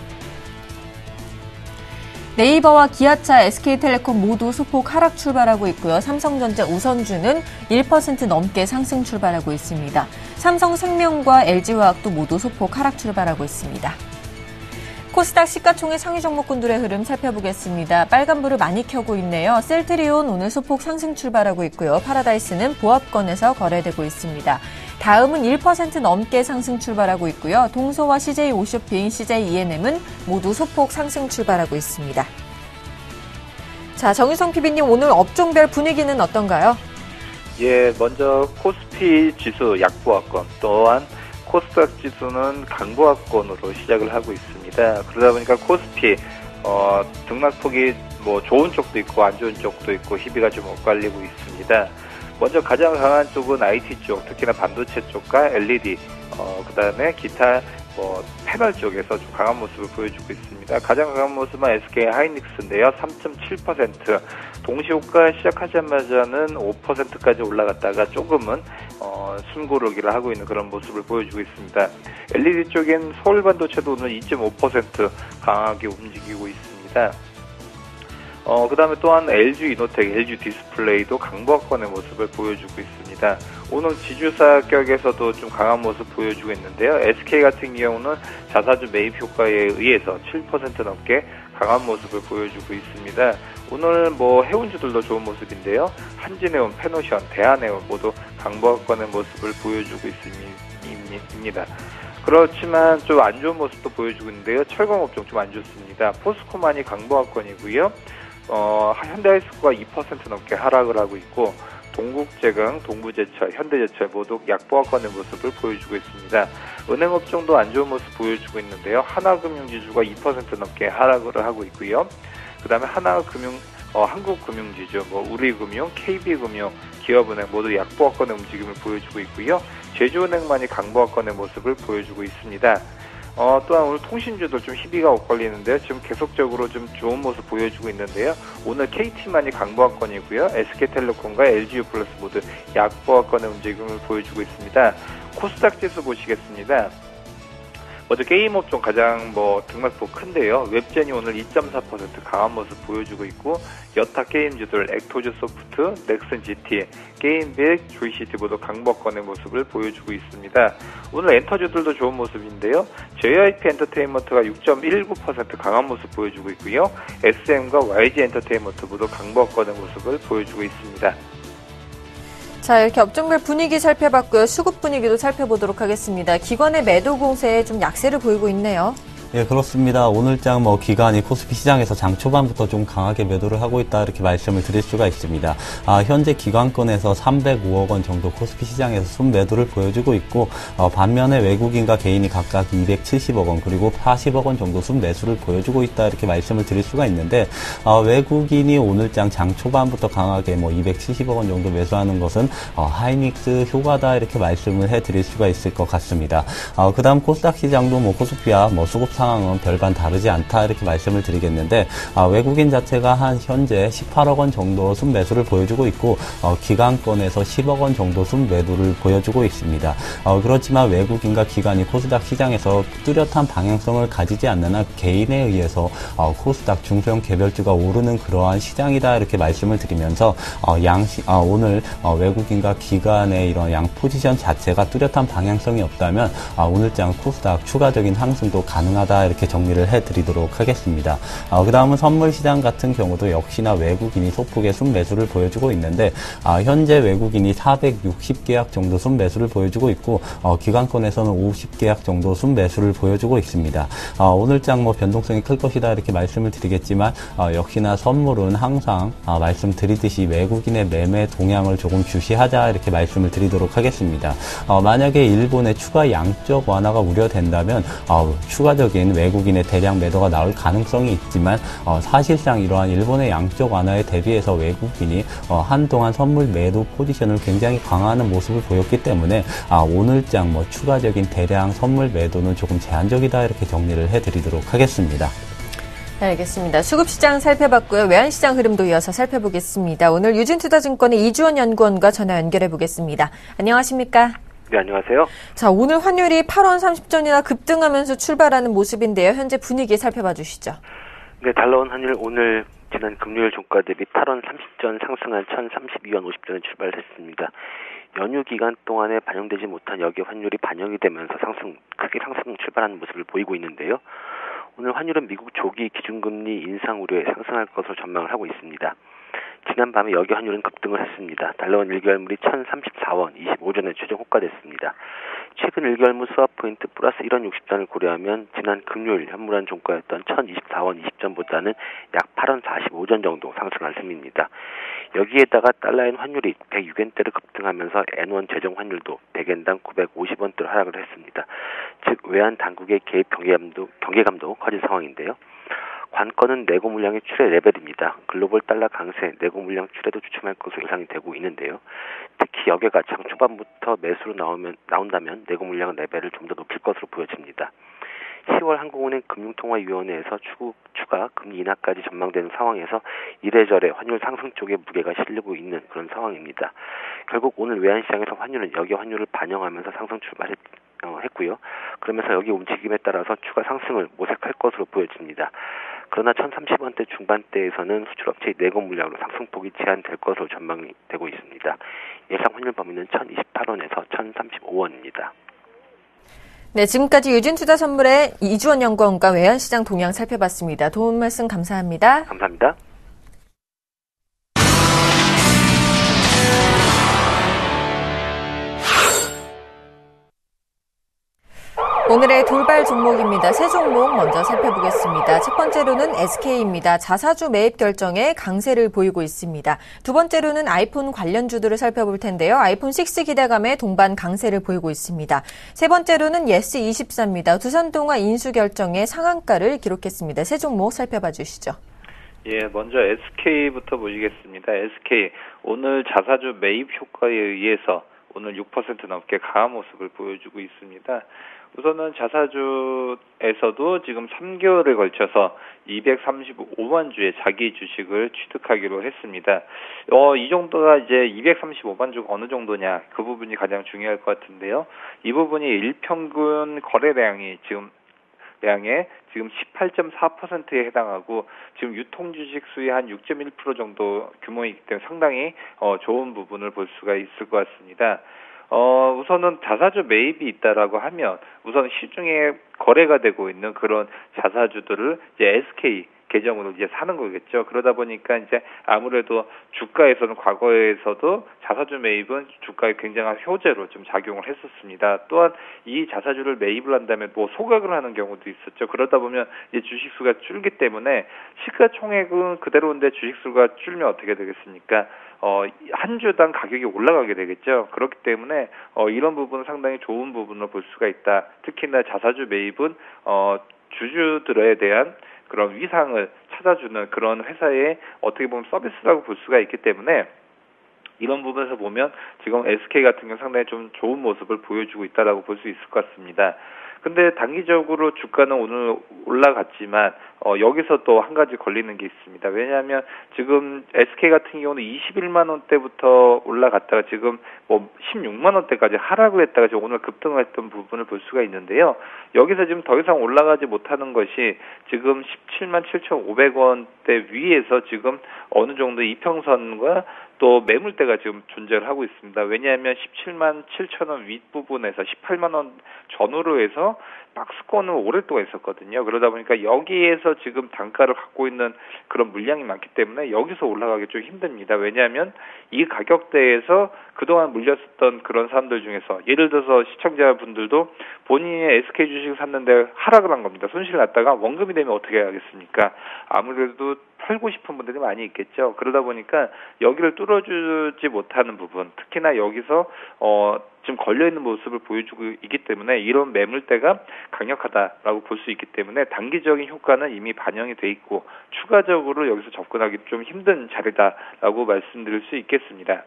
네이버와 기아차, SK텔레콤 모두 소폭 하락 출발하고 있고요. 삼성전자, 우선주는 1% 넘게 상승 출발하고 있습니다. 삼성생명과 LG화학도 모두 소폭 하락 출발하고 있습니다. 코스닥 시가총액 상위 종목군들의 흐름 살펴보겠습니다. 빨간불을 많이 켜고 있네요. 셀트리온 오늘 소폭 상승 출발하고 있고요. 파라다이스는 보합권에서 거래되고 있습니다. 다음은 1% 넘게 상승 출발하고 있고요. 동서와 CJ 오쇼핑, CJ ENM은 모두 소폭 상승 출발하고 있습니다. 자, 정유성 PB님 오늘 업종별 분위기는 어떤가요? 예, 먼저 코스피 지수 약보합권 또한 코스닥 지수는 강보합권으로 시작을 하고 있습니다. 그러다 보니까 코스피 등락폭이 좋은 쪽도 있고 안 좋은 쪽도 있고 희비가 좀 엇갈리고 있습니다. 먼저 가장 강한 쪽은 IT 쪽, 특히나 반도체 쪽과 LED, 그다음에 기타 패널 쪽에서 좀 강한 모습을 보여주고 있습니다. 가장 강한 모습은 SK 하이닉스인데요. 3.7%, 동시호가 시작하자마자는 5%까지 올라갔다가 조금은 숨고르기를 하고 있는 그런 모습을 보여주고 있습니다. LED 쪽엔 서울반도체도 오늘 2.5% 강하게 움직이고 있습니다. 그 다음에 또한 LG 이노텍, LG 디스플레이도 강보합권의 모습을 보여주고 있습니다. 오늘 지주사격에서도 좀 강한 모습 보여주고 있는데요. SK 같은 경우는 자사주 매입 효과에 의해서 7% 넘게 강한 모습을 보여주고 있습니다. 오늘 해운주들도 좋은 모습인데요. 한진해운, 페노션, 대한해운 모두 강보합권의 모습을 보여주고 있습니다. 그렇지만 좀 안 좋은 모습도 보여주고 있는데요. 철강업종 좀 안 좋습니다. 포스코만이 강보합권이고요. 현대하이스코가 2% 넘게 하락을 하고 있고 동국제강, 동부제철, 현대제철 모두 약보합권의 모습을 보여주고 있습니다. 은행업종도 안 좋은 모습 보여주고 있는데요. 하나금융지주가 2% 넘게 하락을 하고 있고요. 그 다음에 한국금융지주, 우리금융, KB금융, 기업은행 모두 약보합권의 움직임을 보여주고 있고요. 제주은행만이 강보합권의 모습을 보여주고 있습니다. 또한 오늘 통신주도 좀 희비가 엇갈리는데요. 지금 계속적으로 좀 좋은 모습 보여주고 있는데요. 오늘 KT만이 강보합권이고요. SK텔레콤과 LG유플러스 모두 약보합권의 움직임을 보여주고 있습니다. 코스닥 지수 보시겠습니다. 먼저 게임업종 가장 등락폭 큰데요. 웹젠이 오늘 2.4% 강한 모습 보여주고 있고, 여타 게임주들 액토즈 소프트, 넥슨 GT, 게임빅, 조이시티 모두 강보합권의 모습을 보여주고 있습니다. 오늘 엔터주들도 좋은 모습인데요. JYP 엔터테인먼트가 6.19% 강한 모습 보여주고 있고요. SM과 YG 엔터테인먼트 모두 강보합권의 모습을 보여주고 있습니다. 자, 이렇게 업종별 분위기 살펴봤고요. 수급 분위기도 살펴보도록 하겠습니다. 기관의 매도 공세에 좀 약세를 보이고 있네요. 예, 그렇습니다. 오늘장 기관이 코스피 시장에서 장 초반부터 좀 강하게 매도를 하고 있다 이렇게 말씀을 드릴 수가 있습니다. 현재 기관권에서 305억 원 정도 코스피 시장에서 순매도를 보여주고 있고, 반면에 외국인과 개인이 각각 270억 원 그리고 40억 원 정도 순매수를 보여주고 있다 이렇게 말씀을 드릴 수가 있는데, 외국인이 오늘장 장 초반부터 강하게 270억 원 정도 매수하는 것은 하이닉스 효과다 이렇게 말씀을 해드릴 수가 있을 것 같습니다. 그 다음 코스닥 시장도 코스피와 수급 상황은 별반 다르지 않다 이렇게 말씀을 드리겠는데, 외국인 자체가 한 현재 18억 원 정도 순매수를 보여주고 있고, 기관권에서 10억 원 정도 순매도를 보여주고 있습니다. 그렇지만 외국인과 기관이 코스닥 시장에서 뚜렷한 방향성을 가지지 않는 한 개인에 의해서 코스닥 중소형 개별주가 오르는 그러한 시장이다 이렇게 말씀을 드리면서, 오늘 외국인과 기관의 이런 양 포지션 자체가 뚜렷한 방향성이 없다면 오늘장 코스닥 추가적인 상승도 가능하다 이렇게 정리를 해드리도록 하겠습니다. 그 다음은 선물시장 같은 경우도 역시나 외국인이 소폭의 순매수를 보여주고 있는데, 현재 외국인이 460계약 정도 순매수를 보여주고 있고, 기관권에서는 50계약 정도 순매수를 보여주고 있습니다. 오늘장 변동성이 클 것이다 이렇게 말씀을 드리겠지만, 역시나 선물은 항상 말씀드리듯이 외국인의 매매 동향을 조금 주시하자 이렇게 말씀을 드리도록 하겠습니다. 만약에 일본의 추가 양적 완화가 우려된다면 추가적인 외국인의 대량 매도가 나올 가능성이 있지만, 사실상 이러한 일본의 양적 완화에 대비해서 외국인이 한동안 선물 매도 포지션을 굉장히 강화하는 모습을 보였기 때문에 오늘장 추가적인 대량 선물 매도는 조금 제한적이다 이렇게 정리를 해드리도록 하겠습니다. 네, 알겠습니다. 수급시장 살펴봤고요. 외환시장 흐름도 이어서 살펴보겠습니다. 오늘 유진투자증권의 이주원 연구원과 전화 연결해 보겠습니다. 안녕하십니까? 네, 안녕하세요. 자, 오늘 환율이 8원 30전이나 급등하면서 출발하는 모습인데요. 현재 분위기 살펴봐 주시죠. 네, 달러원 환율 오늘 지난 금요일 종가 대비 8원 30전 상승한 1,032원 50전에 출발했습니다. 연휴 기간 동안에 반영되지 못한 여기 환율이 반영이 되면서 크게 상승 출발하는 모습을 보이고 있는데요. 오늘 환율은 미국 조기 기준금리 인상 우려에 상승할 것으로 전망을 하고 있습니다. 지난밤에 여기 환율은 급등을 했습니다. 달러원 1개월물이 1,034원 25전에 최종 호가됐습니다. 최근 1개월물 스왑 포인트 플러스 1원 60전을 고려하면 지난 금요일 현물한 종가였던 1,024원 20전보다는 약 8원 45전 정도 상승한 셈입니다. 여기에다가 달러엔 환율이 106엔대를 급등하면서 N1 재정 환율도 100엔당 950원대로 하락을 했습니다. 즉 외환 당국의 개입 경계감도 커진 상황인데요. 관건은 내고 물량의 출해 레벨입니다. 글로벌 달러 강세, 내고 물량 출해도 주춤할 것으로 예상이 되고 있는데요. 특히 여기가 장 초반부터 매수로 나온다면 내고 물량 레벨을 좀 더 높일 것으로 보여집니다. 10월 한국은행 금융통화위원회에서 추가 금리 인하까지 전망되는 상황에서 이래저래 환율 상승 쪽에 무게가 실리고 있는 그런 상황입니다. 결국 오늘 외환시장에서 환율은 여기 환율을 반영하면서 상승 출발했고요. 그러면서 여기 움직임에 따라서 추가 상승을 모색할 것으로 보여집니다. 그러나 1,030원대 중반대에서는 수출업체의 내고 물량으로 상승폭이 제한될 것으로 전망이 되고 있습니다. 예상 환율 범위는 1,028원에서 1,035원입니다. 네, 지금까지 유진투자선물의 이주원 연구원과 외환시장 동향 살펴봤습니다. 도움 말씀 감사합니다. 감사합니다. 오늘의 돌발 종목입니다. 세 종목 먼저 살펴보겠습니다. 첫 번째로는 SK입니다. 자사주 매입 결정에 강세를 보이고 있습니다. 두 번째로는 아이폰 관련주들을 살펴볼 텐데요. 아이폰 6 기대감에 동반 강세를 보이고 있습니다. 세 번째로는 예스24입니다. 두산동화 인수 결정에 상한가를 기록했습니다. 세 종목 살펴봐 주시죠. 예, 먼저 SK부터 보시겠습니다. SK 오늘 자사주 매입 효과에 의해서 오늘 6% 넘게 강한 모습을 보여주고 있습니다. 우선은 자사주에서도 지금 3개월에 걸쳐서 235만 주의 자기 주식을 취득하기로 했습니다. 이 정도가 이제 235만 주가 어느 정도냐, 그 부분이 가장 중요할 것 같은데요. 이 부분이 일평균 거래량이 지금 18.4%에 해당하고 지금 유통 주식 수의 한 6.1% 정도 규모이기 때문에 상당히 좋은 부분을 볼 수가 있을 것 같습니다. 우선은 자사주 매입이 있다라고 하면 우선 시중에 거래가 되고 있는 그런 자사주들을 이제 SK 계정으로 이제 사는 거겠죠. 그러다 보니까 이제 아무래도 주가에서는 과거에서도 자사주 매입은 주가에 굉장한 효제로 좀 작용을 했었습니다. 또한 이 자사주를 매입을 한다면 뭐 소각을 하는 경우도 있었죠. 그러다 보면 이제 주식 수가 줄기 때문에 시가총액은 그대로인데 주식 수가 줄면 어떻게 되겠습니까? 한 주당 가격이 올라가게 되겠죠. 그렇기 때문에 이런 부분은 상당히 좋은 부분으로 볼 수가 있다. 특히나 자사주 매입은 주주들에 대한 그런 위상을 찾아주는 그런 회사의 어떻게 보면 서비스라고 볼 수가 있기 때문에 이런 부분에서 보면 지금 SK 같은 경우 상당히 좀 좋은 모습을 보여주고 있다라고 볼 수 있을 것 같습니다. 근데 단기적으로 주가는 오늘 올라갔지만 여기서 또 한 가지 걸리는 게 있습니다. 왜냐하면 지금 SK 같은 경우는 21만 원대부터 올라갔다가 지금 뭐 16만 원대까지 하락을 했다가 지금 오늘 급등을 했던 부분을 볼 수가 있는데요. 여기서 지금 더 이상 올라가지 못하는 것이 지금 17만 7,500원대 위에서 지금 어느 정도 이평선과 또 매물대가 지금 존재를 하고 있습니다. 왜냐하면 17만 7천 원 윗부분에서 18만 원 전후로 해서 박스권을 오랫동안 있었거든요. 그러다 보니까 여기에서 지금 단가를 갖고 있는 그런 물량이 많기 때문에 여기서 올라가기 좀 힘듭니다. 왜냐하면 이 가격대에서 그동안 물렸었던 그런 사람들 중에서 예를 들어서 시청자분들도 본인의 SK 주식을 샀는데 하락을 한 겁니다. 손실을 났다가 원금이 되면 어떻게 해야겠습니까? 아무래도 팔고 싶은 분들이 많이 있겠죠. 그러다 보니까 여기를 뚫어주지 못하는 부분, 특히나 여기서 지금 걸려있는 모습을 보여주고 있기 때문에 이런 매물대가 강력하다라고 볼 수 있기 때문에 단기적인 효과는 이미 반영이 돼 있고 추가적으로 여기서 접근하기 좀 힘든 자리다라고 말씀드릴 수 있겠습니다.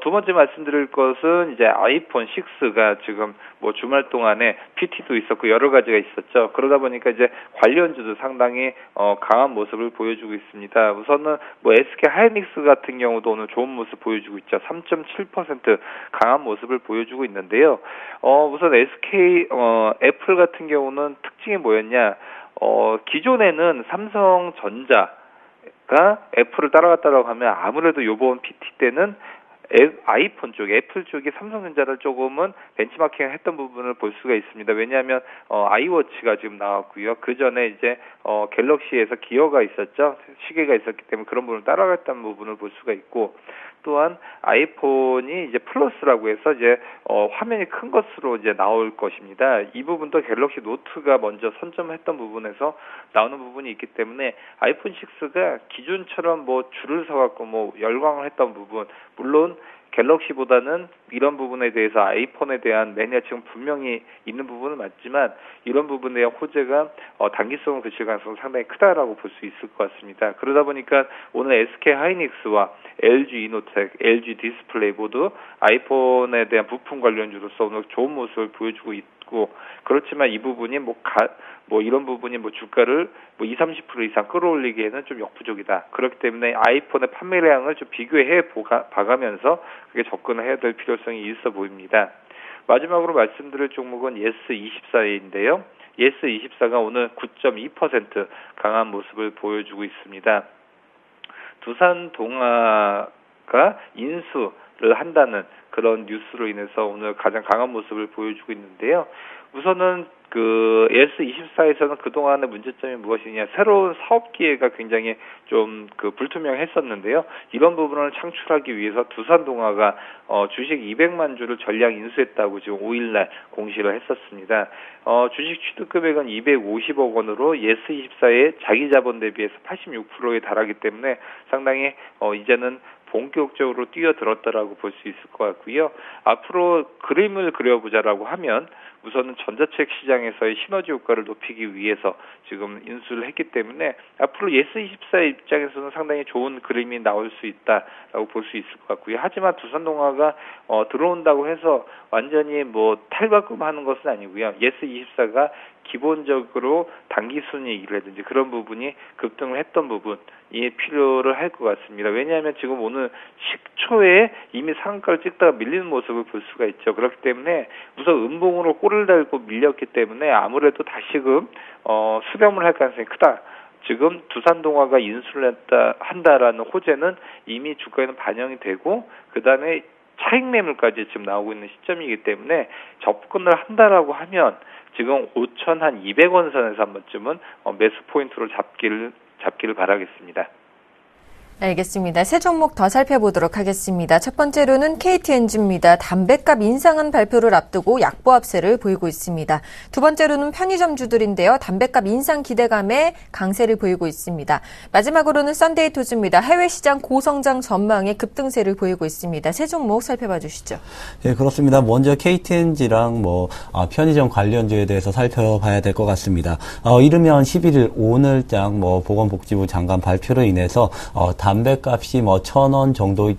두 번째 말씀드릴 것은 이제 아이폰 6가 지금 뭐 주말 동안에 PT도 있었고 여러 가지가 있었죠. 그러다 보니까 이제 관련주도 상당히 강한 모습을 보여주고 있습니다. 우선은 뭐 SK 하이닉스 같은 경우도 오늘 좋은 모습 보여주고 있죠. 3.7% 강한 모습을 보여주고 있는데요. 우선 SK 애플 같은 경우는 특징이 뭐였냐? 기존에는 삼성전자가 애플을 따라갔다라고 하면 아무래도 요번 PT 때는 아이폰 쪽, 애플 쪽이 삼성전자를 조금은 벤치마킹을 했던 부분을 볼 수가 있습니다. 왜냐하면 아이워치가 지금 나왔고요. 그 전에 이제 갤럭시에서 기어가 있었죠. 시계가 있었기 때문에 그런 부분을 따라갔다는 부분을 볼 수가 있고 또한 아이폰이 이제 플러스라고 해서 이제 화면이 큰 것으로 이제 나올 것입니다. 이 부분도 갤럭시 노트가 먼저 선점했던 부분에서 나오는 부분이 있기 때문에 아이폰 6가 기존처럼 뭐 줄을 서갖고 뭐 열광을 했던 부분, 물론 갤럭시보다는 이런 부분에 대해서 아이폰에 대한 매니아층은 분명히 있는 부분은 맞지만 이런 부분에 대한 호재가 단기성을 그칠 가능성은 상당히 크다라고 볼 수 있을 것 같습니다. 그러다 보니까 오늘 SK 하이닉스와 LG 이노텍, LG 디스플레이 모두 아이폰에 대한 부품 관련주로서 오늘 좋은 모습을 보여주고 있고 그렇지만 이 부분이 이런 부분이 주가를 20-30% 이상 끌어올리기에는 좀 역부족이다. 그렇기 때문에 아이폰의 판매량을 좀 비교해 봐가면서 그게 접근을 해야 될 필요성이 있어 보입니다. 마지막으로 말씀드릴 종목은 예스24인데요. 예스24가 오늘 9.2% 강한 모습을 보여주고 있습니다. 두산동아가 인수를 한다는 그런 뉴스로 인해서 오늘 가장 강한 모습을 보여주고 있는데요. 우선은 그 예스24에서는 그동안의 문제점이 무엇이냐, 새로운 사업 기회가 굉장히 좀 불투명했었는데요. 이런 부분을 창출하기 위해서 두산동아가 주식 200만 주를 전량 인수했다고 지금 5일날 공시를 했었습니다. 주식 취득 금액은 250억 원으로 예스24의 자기 자본 대비해서 86%에 달하기 때문에 상당히 이제는 본격적으로 뛰어들었다라고 볼 수 있을 것 같고요. 앞으로 그림을 그려보자라고 하면 우선은 전자책 시장에서의 시너지 효과를 높이기 위해서 지금 인수를 했기 때문에 앞으로 예스24의 입장에서는 상당히 좋은 그림이 나올 수 있다라고 볼 수 있을 것 같고요. 하지만 두산동화가 들어온다고 해서 완전히 뭐 탈바꿈하는 것은 아니고요. 예스24가 기본적으로 단기 순이익이라든지 그런 부분이 급등을 했던 부분이 필요를 할 것 같습니다. 왜냐하면 지금 오늘 10초에 이미 상한가를 찍다가 밀리는 모습을 볼 수가 있죠. 그렇기 때문에 우선 음봉으로 꼬리를 달고 밀렸기 때문에 아무래도 다시금 수렴을 할 가능성이 크다. 지금 두산동화가 인수를 한다라는 호재는 이미 주가에는 반영이 되고 그 다음에 차익 매물까지 지금 나오고 있는 시점이기 때문에 접근을 한다라고 하면 지금 5,200원 선에서 한 번쯤은 매수 포인트로 잡기를 바라겠습니다. 알겠습니다. 세 종목 더 살펴보도록 하겠습니다. 첫 번째로는 KTNG입니다. 담배값 인상한 발표를 앞두고 약보합세를 보이고 있습니다. 두 번째로는 편의점주들인데요. 담배값 인상 기대감에 강세를 보이고 있습니다. 마지막으로는 썬데이토즈입니다. 해외 시장 고성장 전망에 급등세를 보이고 있습니다. 세 종목 살펴봐 주시죠. 네, 그렇습니다. 먼저 KTNG랑 편의점 관련주에 대해서 살펴봐야 될 것 같습니다. 이르면 11일 오늘장 보건복지부 장관 발표로 인해서 담배값이 1,000원 정도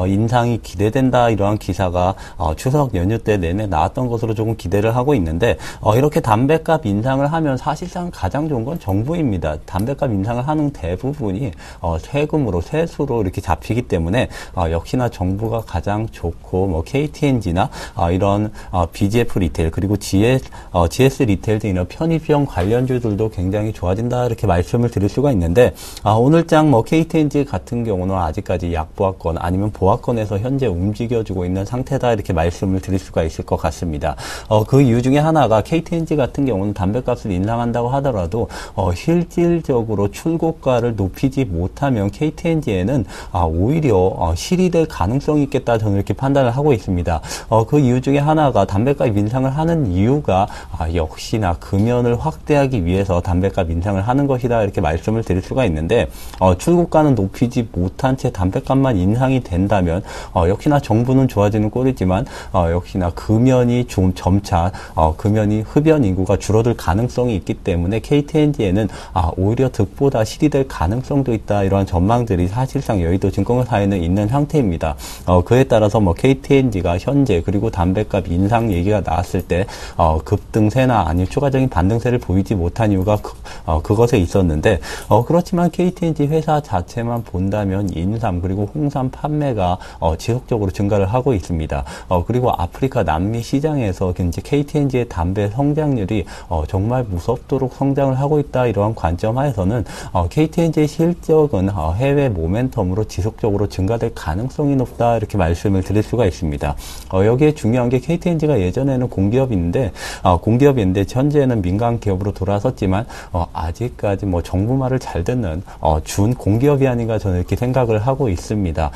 인상이 기대된다 이러한 기사가 추석 연휴 때 내내 나왔던 것으로 조금 기대를 하고 있는데 이렇게 담배값 인상을 하면 사실상 가장 좋은 건 정부입니다. 담배값 인상을 하는 대부분이 세금으로 세수로 이렇게 잡히기 때문에 역시나 정부가 가장 좋고 KTNG나 이런 BGF 리테일 그리고 GS 리테일 등 이런 편의점 관련주들도 굉장히 좋아진다 이렇게 말씀을 드릴 수가 있는데 오늘장 KTNG 같은 경우는 아직까지 약보합권 아니면 보합권에서 현재 움직여주고 있는 상태다 이렇게 말씀을 드릴 수가 있을 것 같습니다. 그 이유 중에 하나가 KTNG 같은 경우는 담배값을 인상한다고 하더라도 실질적으로 출고가를 높이지 못하면 KTNG에는 오히려 실이될 가능성이 있겠다 저는 이렇게 판단을 하고 있습니다. 그 이유 중에 하나가 담배값 인상을 하는 이유가 역시나 금연을 확대하기 위해서 담배값 인상을 하는 것이다 이렇게 말씀을 드릴 수가 있는데 출고가는 높이지 못한 채 담배값만 인상이 된다면 역시나 정부는 좋아지는 꼴이지만 역시나 금연이 좀 점차 금연이 흡연 인구가 줄어들 가능성이 있기 때문에 KTNG에는 오히려 득보다 실이 될 가능성도 있다 이러한 전망들이 사실상 여의도 증권사에는 있는 상태입니다. 그에 따라서 KTNG가 현재 그리고 담배값 인상 얘기가 나왔을 때 급등세나 아니면 추가적인 반등세를 보이지 못한 이유가 그것에 있었는데 그렇지만 KTNG 회사 자체만 본다면 인삼 그리고 홍삼 판매가 지속적으로 증가를 하고 있습니다. 그리고 아프리카 남미 시장에서 이제 KTNG의 담배 성장률이 정말 무섭도록 성장을 하고 있다 이러한 관점 하에서는 KTNG의 실적은 해외 모멘텀으로 지속적으로 증가될 가능성이 높다 이렇게 말씀을 드릴 수가 있습니다. 여기에 중요한 게 KTNG가 예전에는 공기업인데 현재는 민간 기업으로 돌아섰지만 아직까지 정부 말을 잘 듣는 준 공기업이 아닌가 저는 이렇게 생각을 하고 있습니다.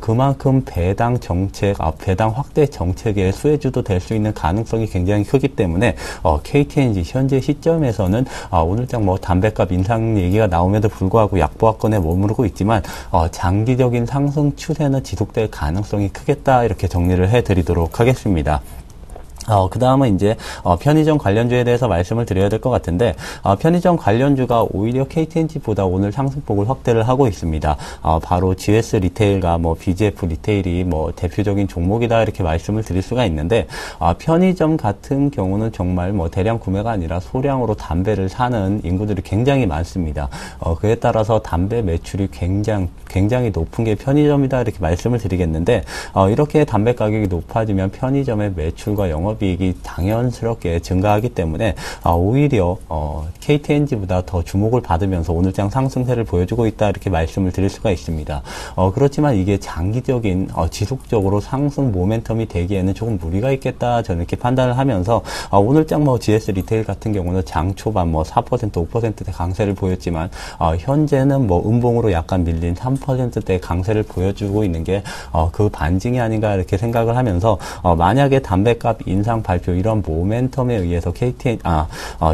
그만큼 배당 정책, 배당 확대 정책의 수혜주도 될 수 있는 가능성이 굉장히 크기 때문에 KTNG 현재 시점에서는 오늘장 담배값 인상 얘기가 나옴에도 불구하고 약보합권에 머무르고 있지만 장기적인 상승 추세는 지속될 가능성이 크겠다 이렇게 정리를 해드리도록 하겠습니다. 그 다음은 이제, 편의점 관련주에 대해서 말씀을 드려야 될 것 같은데, 편의점 관련주가 오히려 KTNG보다 오늘 상승폭을 확대를 하고 있습니다. 바로 GS 리테일과 BGF 리테일이 대표적인 종목이다 이렇게 말씀을 드릴 수가 있는데, 편의점 같은 경우는 정말 대량 구매가 아니라 소량으로 담배를 사는 인구들이 굉장히 많습니다. 그에 따라서 담배 매출이 굉장히 높은 게 편의점이다 이렇게 말씀을 드리겠는데, 이렇게 담배 가격이 높아지면 편의점의 매출과 영업이익이 당연스럽게 증가하기 때문에 오히려 KTNG보다 더 주목을 받으면서 오늘장 상승세를 보여주고 있다 이렇게 말씀을 드릴 수가 있습니다. 그렇지만 이게 장기적인 지속적으로 상승 모멘텀이 되기에는 조금 무리가 있겠다 저는 이렇게 판단을 하면서 오늘장 GS 리테일 같은 경우는 장 초반 4% 5%대 강세를 보였지만 현재는 음봉으로 약간 밀린 3%대 강세를 보여주고 있는 게 그 반증이 아닌가 이렇게 생각을 하면서 만약에 담배값 인상 예상 발표 이런 모멘텀에 의해서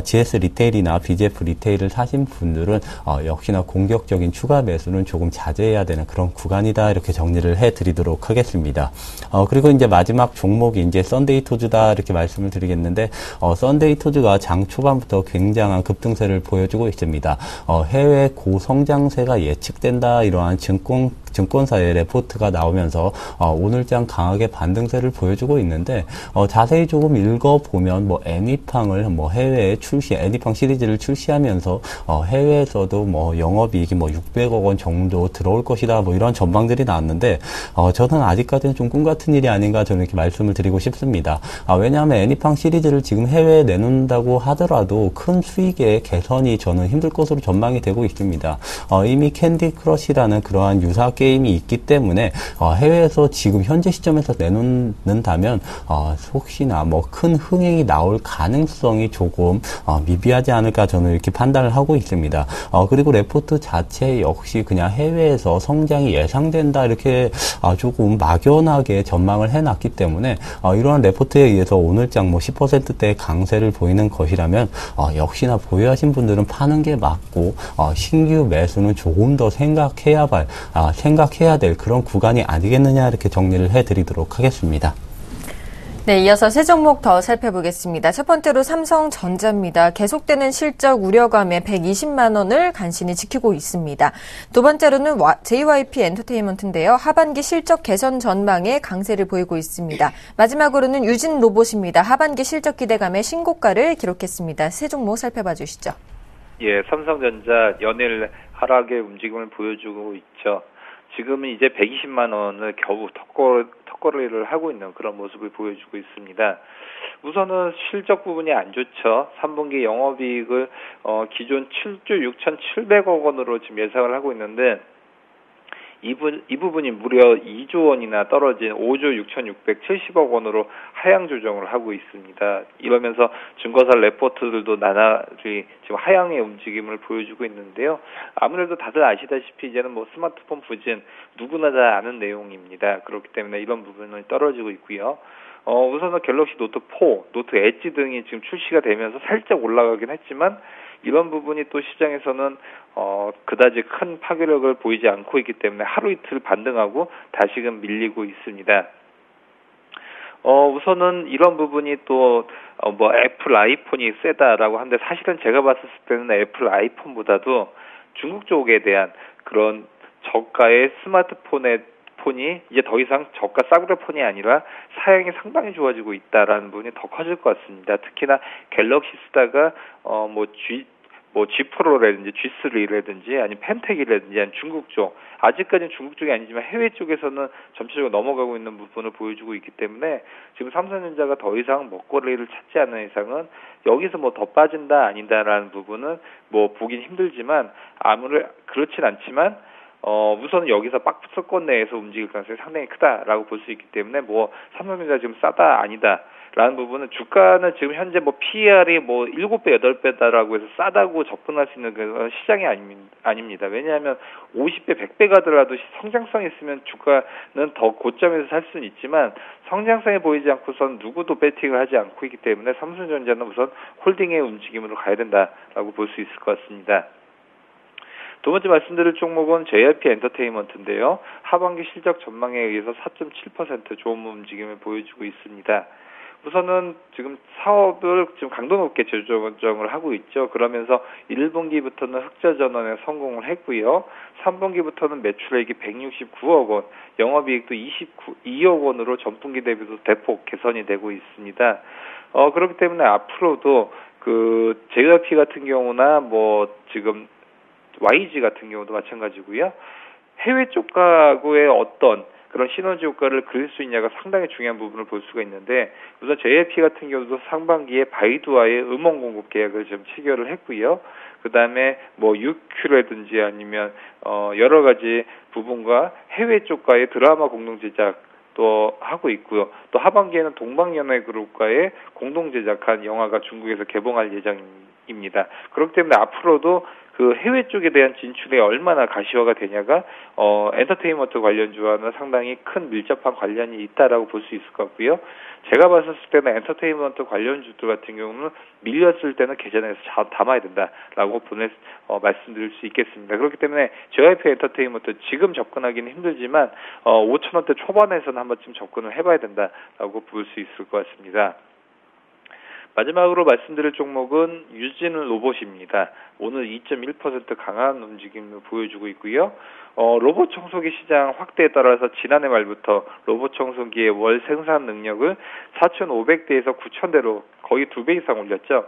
GS 리테일이나 BGF 리테일을 사신 분들은 역시나 공격적인 추가 매수는 조금 자제해야 되는 그런 구간이다 이렇게 정리를 해드리도록 하겠습니다. 그리고 이제 마지막 종목이 이제 썬데이 토즈다 이렇게 말씀을 드리겠는데 썬데이 토즈가 장 초반부터 굉장한 급등세를 보여주고 있습니다. 해외 고성장세가 예측된다 이러한 증권사의 레포트가 나오면서 오늘장 강하게 반등세를 보여주고 있는데 자세히 조금 읽어보면 뭐 애니팡을 해외에 애니팡 시리즈를 출시하면서 해외에서도 뭐 영업이익이 600억 원 정도 들어올 것이다 이런 전망들이 나왔는데 저는 아직까지는 좀 꿈 같은 일이 아닌가 저는 이렇게 말씀을 드리고 싶습니다. 왜냐하면 애니팡 시리즈를 지금 해외에 내놓는다고 하더라도 큰 수익의 개선이 저는 힘들 것으로 전망이 되고 있습니다. 이미 캔디 크러쉬라는 그러한 유사 게임이 있기 때문에 해외에서 지금 현재 시점에서 내놓는다면 혹시나 큰 흥행이 나올 가능성이 조금 미비하지 않을까 저는 이렇게 판단을 하고 있습니다. 그리고 레포트 자체 역시 그냥 해외에서 성장이 예상된다 이렇게 조금 막연하게 전망을 해놨기 때문에 이러한 레포트에 의해서 오늘장 10%대의 강세를 보이는 것이라면 역시나 보유하신 분들은 파는 게 맞고 신규 매수는 조금 더 생각해야 될 그런 구간이 아니겠느냐 이렇게 정리를 해드리도록 하겠습니다. 네, 이어서 세 종목 더 살펴보겠습니다. 첫 번째로 삼성전자입니다. 계속되는 실적 우려감에 120만 원을 간신히 지키고 있습니다. 두 번째로는 JYP 엔터테인먼트인데요. 하반기 실적 개선 전망에 강세를 보이고 있습니다. 마지막으로는 유진 로봇입니다. 하반기 실적 기대감에 신고가를 기록했습니다. 세 종목 살펴봐 주시죠. 예, 삼성전자 연일 하락의 움직임을 보여주고 있죠. 지금은 이제 120만 원을 겨우 턱걸이를 하고 있는 그런 모습을 보여주고 있습니다. 우선은 실적 부분이 안 좋죠. 3분기 영업이익을 기존 7조 6,700억 원으로 지금 예상을 하고 있는데 이 부분이 무려 2조 원이나 떨어진 5조 6,670억 원으로 하향 조정을 하고 있습니다. 이러면서 증거사 레포트들도 나날이 지금 하향의 움직임을 보여주고 있는데요. 아무래도 다들 아시다시피 이제는 스마트폰 부진 누구나 다 아는 내용입니다. 그렇기 때문에 이런 부분은 떨어지고 있고요. 우선은 갤럭시 노트 4, 노트 엣지 등이 지금 출시가 되면서 살짝 올라가긴 했지만 이런 부분이 또 시장에서는 그다지 큰 파괴력을 보이지 않고 있기 때문에 하루 이틀 반등하고 다시금 밀리고 있습니다. 우선은 이런 부분이 또 애플 아이폰이 세다라고 하는데 사실은 제가 봤을 때는 애플 아이폰보다도 중국 쪽에 대한 그런 저가의 스마트폰이 이제 더 이상 저가 싸구려 폰이 아니라 사양이 상당히 좋아지고 있다라는 부분이 더 커질 것 같습니다. 특히나 갤럭시 쓰다가 G 프로라든지 G3라든지 아니면 펜텍이라든지 아니면 중국 쪽 아직까지는 중국 쪽이 아니지만 해외 쪽에서는 점차적으로 넘어가고 있는 부분을 보여주고 있기 때문에 지금 삼성전자가 더 이상 먹거리를 찾지 않는 이상은 여기서 더 빠진다 아닌다라는 부분은 보긴 힘들지만 아무래도 그렇진 않지만 우선은 여기서 박스권 내에서 움직일 가능성이 상당히 크다라고 볼 수 있기 때문에 삼성전자 지금 싸다 아니다 라는 부분은 주가는 지금 현재 PER이 7배, 8배다라고 해서 싸다고 접근할 수 있는 그런 시장이 아닙니다. 왜냐하면 50배, 100배 가더라도 성장성이 있으면 주가는 더 고점에서 살 수는 있지만 성장성이 보이지 않고선 누구도 배팅을 하지 않고 있기 때문에 삼성전자는 우선 홀딩의 움직임으로 가야 된다라고 볼 수 있을 것 같습니다. 두 번째 말씀드릴 종목은 JYP 엔터테인먼트인데요. 하반기 실적 전망에 의해서 4.7% 좋은 움직임을 보여주고 있습니다. 우선은 지금 사업을 지금 강도 높게 재조정을 하고 있죠. 그러면서 1분기부터는 흑자 전환에 성공을 했고요. 3분기부터는 매출액이 169억 원, 영업이익도 22억 원으로 전분기 대비도 대폭 개선이 되고 있습니다. 그렇기 때문에 앞으로도 JYP 같은 경우나 지금 YG 같은 경우도 마찬가지고요. 해외 쪽하고의 어떤 그런 시너지 효과를 그릴 수 있냐가 상당히 중요한 부분을 볼 수가 있는데 우선 JYP 같은 경우도 상반기에 바이두와의 음원 공급 계약을 좀 체결을 했고요. 그 다음에 UQ라든지 아니면 여러 가지 부분과 해외 쪽과의 드라마 공동 제작도 하고 있고요. 또 하반기에는 동방연예그룹과의 공동 제작한 영화가 중국에서 개봉할 예정입니다. 입니다. 그렇기 때문에 앞으로도 그 해외 쪽에 대한 진출이 얼마나 가시화가 되냐가 엔터테인먼트 관련주와는 상당히 큰 밀접한 관련이 있다라고 볼 수 있을 것 같고요. 제가 봤을 때는 엔터테인먼트 관련주들 같은 경우는 밀렸을 때는 계좌내에서 담아야 된다라고 말씀드릴 수 있겠습니다. 그렇기 때문에 JYP 엔터테인먼트 지금 접근하기는 힘들지만 5,000원대 초반에서는 한 번쯤 접근을 해봐야 된다라고 볼 수 있을 것 같습니다. 마지막으로 말씀드릴 종목은 유진 로봇입니다. 오늘 2.1% 강한 움직임을 보여주고 있고요. 로봇 청소기 시장 확대에 따라서 지난해 말부터 로봇 청소기의 월 생산 능력을 4,500대에서 9,000대로 거의 2배 이상 올렸죠.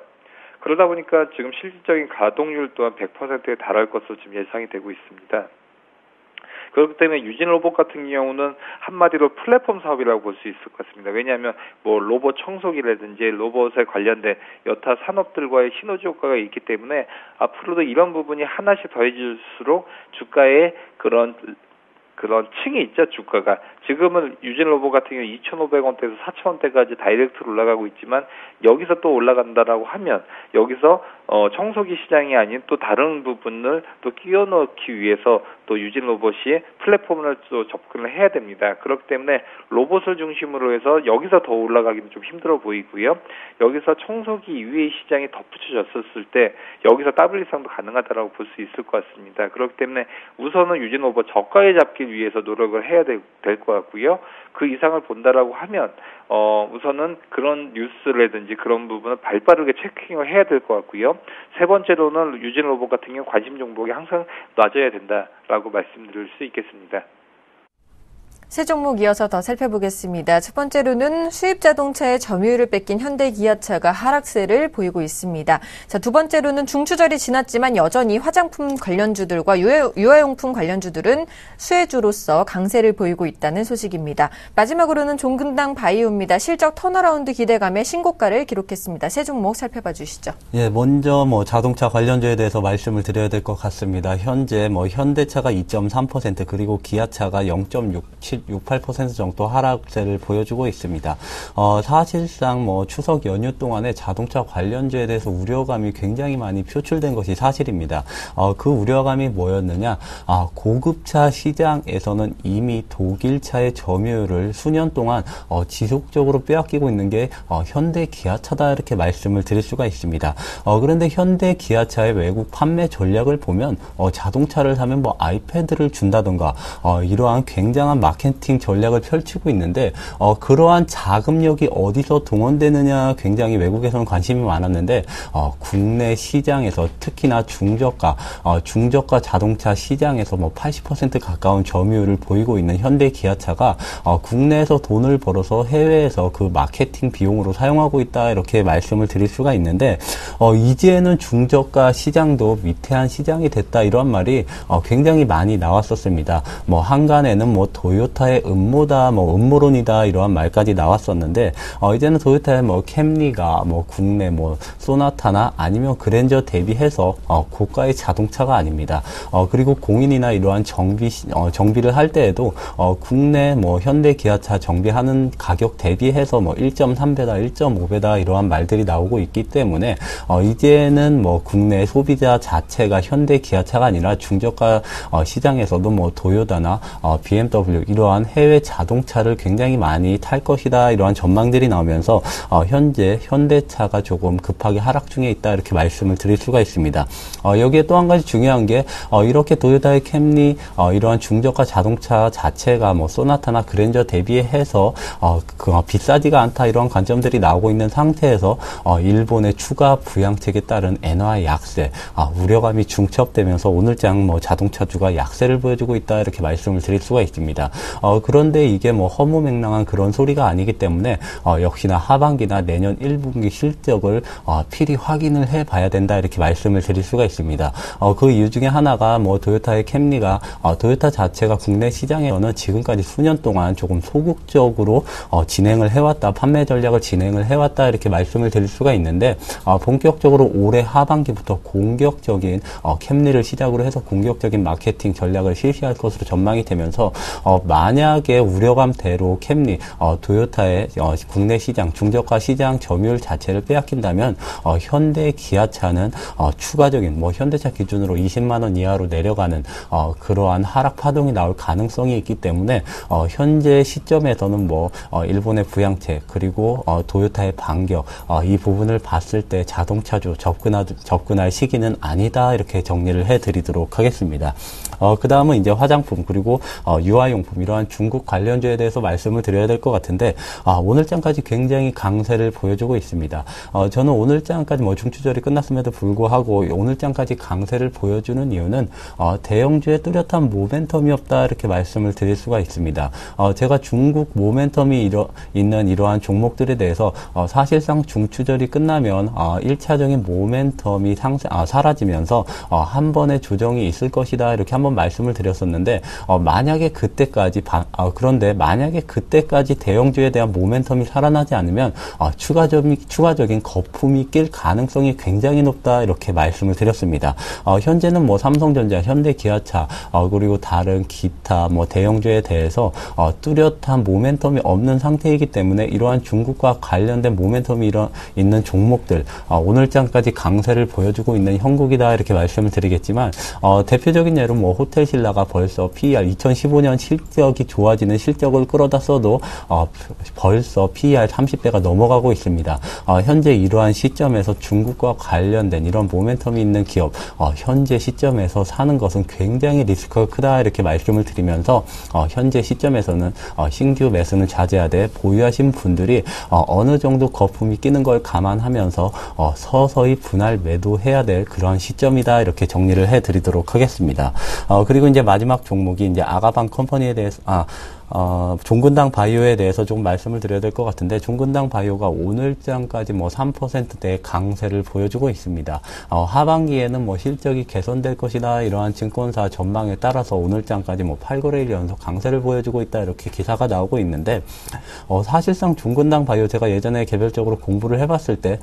그러다 보니까 지금 실질적인 가동률 또한 100%에 달할 것으로 지금 예상이 되고 있습니다. 그렇기 때문에 유진 로봇 같은 경우는 한마디로 플랫폼 사업이라고 볼 수 있을 것 같습니다. 왜냐하면 로봇 청소기라든지 로봇에 관련된 여타 산업들과의 시너지 효과가 있기 때문에 앞으로도 이런 부분이 하나씩 더해질수록 주가에 그런 층이 있죠, 주가가. 지금은 유진 로봇 같은 경우 2,500원대에서 4,000원대까지 다이렉트로 올라가고 있지만 여기서 또 올라간다라고 하면 여기서 청소기 시장이 아닌 또 다른 부분을 또 끼워 넣기 위해서 또 유진 로봇이 플랫폼을 또 접근을 해야 됩니다. 그렇기 때문에 로봇을 중심으로 해서 여기서 더 올라가기는 좀 힘들어 보이고요. 여기서 청소기 이외의 시장이 덧붙여졌을 때 여기서 더블 이상도 가능하다라고 볼 수 있을 것 같습니다. 그렇기 때문에 우선은 유진 로봇 저가에 잡기 위해서 노력을 해야 될 것 같고요. 그 이상을 본다라고 하면 우선은 그런 뉴스라든지 그런 부분을 발빠르게 체킹을 해야 될 것 같고요. 세 번째로는 유진 로봇 같은 경우 관심 종목이 항상 낮아야 된다라고 말씀드릴 수 있겠습니다. 세 종목 이어서 더 살펴보겠습니다. 첫 번째로는 수입 자동차의 점유율을 뺏긴 현대 기아차가 하락세를 보이고 있습니다. 자, 두 번째로는 중추절이 지났지만 여전히 화장품 관련주들과 유아용품 관련주들은 수혜주로서 강세를 보이고 있다는 소식입니다. 마지막으로는 종근당 바이오입니다. 실적 턴어라운드 기대감에 신고가를 기록했습니다. 세 종목 살펴봐 주시죠. 예, 먼저 자동차 관련주에 대해서 말씀을 드려야 될 것 같습니다. 현재 현대차가 2.3% 그리고 기아차가 0.68% 정도 하락세를 보여주고 있습니다. 사실상 추석 연휴 동안에 자동차 관련주에 대해서 우려감이 굉장히 많이 표출된 것이 사실입니다. 그 우려감이 뭐였느냐? 고급차 시장에서는 이미 독일차의 점유율을 수년 동안 지속적으로 빼앗기고 있는 게 현대 기아차다 이렇게 말씀을 드릴 수가 있습니다. 그런데 현대 기아차의 외국 판매 전략을 보면 자동차를 사면 아이패드를 준다던가 이러한 굉장한 마케팅 전략을 펼치고 있는데 그러한 자금력이 어디서 동원되느냐 굉장히 외국에서는 관심이 많았는데 국내 시장에서 특히나 중저가 자동차 시장에서 80% 가까운 점유율을 보이고 있는 현대 기아차가 국내에서 돈을 벌어서 해외에서 그 마케팅 비용으로 사용하고 있다 이렇게 말씀을 드릴 수가 있는데 이제는 중저가 시장도 위태한 시장이 됐다 이런 말이 굉장히 많이 나왔었습니다. 한간에는 도요타의 음모다, 음모론이다 이러한 말까지 나왔었는데 이제는 도요타의 캠리가 국내 소나타나 아니면 그랜저 대비해서 고가의 자동차가 아닙니다. 그리고 공인이나 이러한 정비를 할 때에도 국내 현대 기아차 정비하는 가격 대비해서 1.3배다, 1.5배다 이러한 말들이 나오고 있기 때문에 이제는 국내 소비자 자체가 현대 기아차가 아니라 중저가 시장에서도 도요타나 BMW 이러한 해외 자동차를 굉장히 많이 탈 것이다 이러한 전망들이 나오면서 현재 현대차가 조금 급하게 하락 중에 있다 이렇게 말씀을 드릴 수가 있습니다. 여기에 또 한 가지 중요한 게 이렇게 도요타의 캠리 이러한 중저가 자동차 자체가 소나타나 그랜저 대비해서 비싸지가 않다 이러한 관점들이 나오고 있는 상태에서 일본의 추가 부양책에 따른 엔화의 약세 우려감이 중첩되면서 오늘장 자동차주가 약세를 보여주고 있다 이렇게 말씀을 드릴 수가 있습니다. 그런데 이게 허무맹랑한 그런 소리가 아니기 때문에 역시나 하반기나 내년 1분기 실적을 필히 확인을 해봐야 된다 이렇게 말씀을 드릴 수가 있습니다. 그 이유 중에 하나가 도요타의 캠리가 도요타 자체가 국내 시장에서는 지금까지 수년 동안 조금 소극적으로 진행을 해왔다, 판매 전략을 진행을 해왔다 이렇게 말씀을 드릴 수가 있는데 본격적으로 올해 하반기부터 공격적인 캠리를 시작으로 해서 공격적인 마케팅 전략을 실시할 것으로 전망이 되면서 만약에 우려감대로 캠리, 도요타의 국내 시장, 중저가 시장 점유율 자체를 빼앗긴다면 현대 기아차는 추가적인 현대차 기준으로 20만 원 이하로 내려가는 그러한 하락 파동이 나올 가능성이 있기 때문에 현재 시점에서는 일본의 부양책 그리고 도요타의 반격 이 부분을 봤을 때 자동차주 접근할 시기는 아니다 이렇게 정리를 해드리도록 하겠습니다. 그 다음은 이제 화장품 그리고 유아용품 이러한 중국 관련주에 대해서 말씀을 드려야 될 것 같은데 오늘장까지 굉장히 강세를 보여주고 있습니다. 저는 오늘장까지 중추절이 끝났음에도 불구하고 오늘장까지 강세를 보여주는 이유는 대형주의 뚜렷한 모멘텀이 없다 이렇게 말씀을 드릴 수가 있습니다. 제가 중국 모멘텀이 있는 이러한 종목들에 대해서 사실상 중추절이 끝나면 1차적인 모멘텀이 사라지면서 한 번의 조정이 있을 것이다 이렇게 한번 말씀을 드렸었는데 만약에 그때까지 대형주에 대한 모멘텀이 살아나지 않으면 추가적인 거품이 낄 가능성이 굉장히 높다 이렇게 말씀을 드렸습니다. 현재는 삼성전자, 현대기아차 그리고 다른 기타 대형주에 대해서 뚜렷한 모멘텀이 없는 상태이기 때문에 이러한 중국과 관련된 모멘텀이 있는 종목들 오늘장까지 강세를 보여주고 있는 형국이다 이렇게 말씀을 드리겠지만 대표적인 예로 호텔신라가 벌써 PER 2015년 실적이 좋아지는 실적을 끌어다 써도 벌써 PER 30배가 넘어가고 있습니다. 현재 이러한 시점에서 중국과 관련된 이런 모멘텀이 있는 기업 현재 시점에서 사는 것은 굉장히 리스크가 크다 이렇게 말씀을 드리면서 현재 시점에서는 신규 매수는 자제하되 보유하신 분들이 어느 정도 거품이 끼는 걸 감안하면서 서서히 분할 매도해야 될 그런 시점이다 이렇게 정리를 해드리도록 하겠습니다. 그리고 이제 마지막 종목이 이제 아가방 컴퍼니에 대해서 종근당 바이오에 대해서 좀 말씀을 드려야 될 것 같은데 종근당 바이오가 오늘장까지 3%대의 강세를 보여주고 있습니다. 하반기에는 실적이 개선될 것이다 이러한 증권사 전망에 따라서 오늘장까지 8거래일 연속 강세를 보여주고 있다 이렇게 기사가 나오고 있는데 사실상 종근당 바이오 제가 예전에 개별적으로 공부를 해봤을 때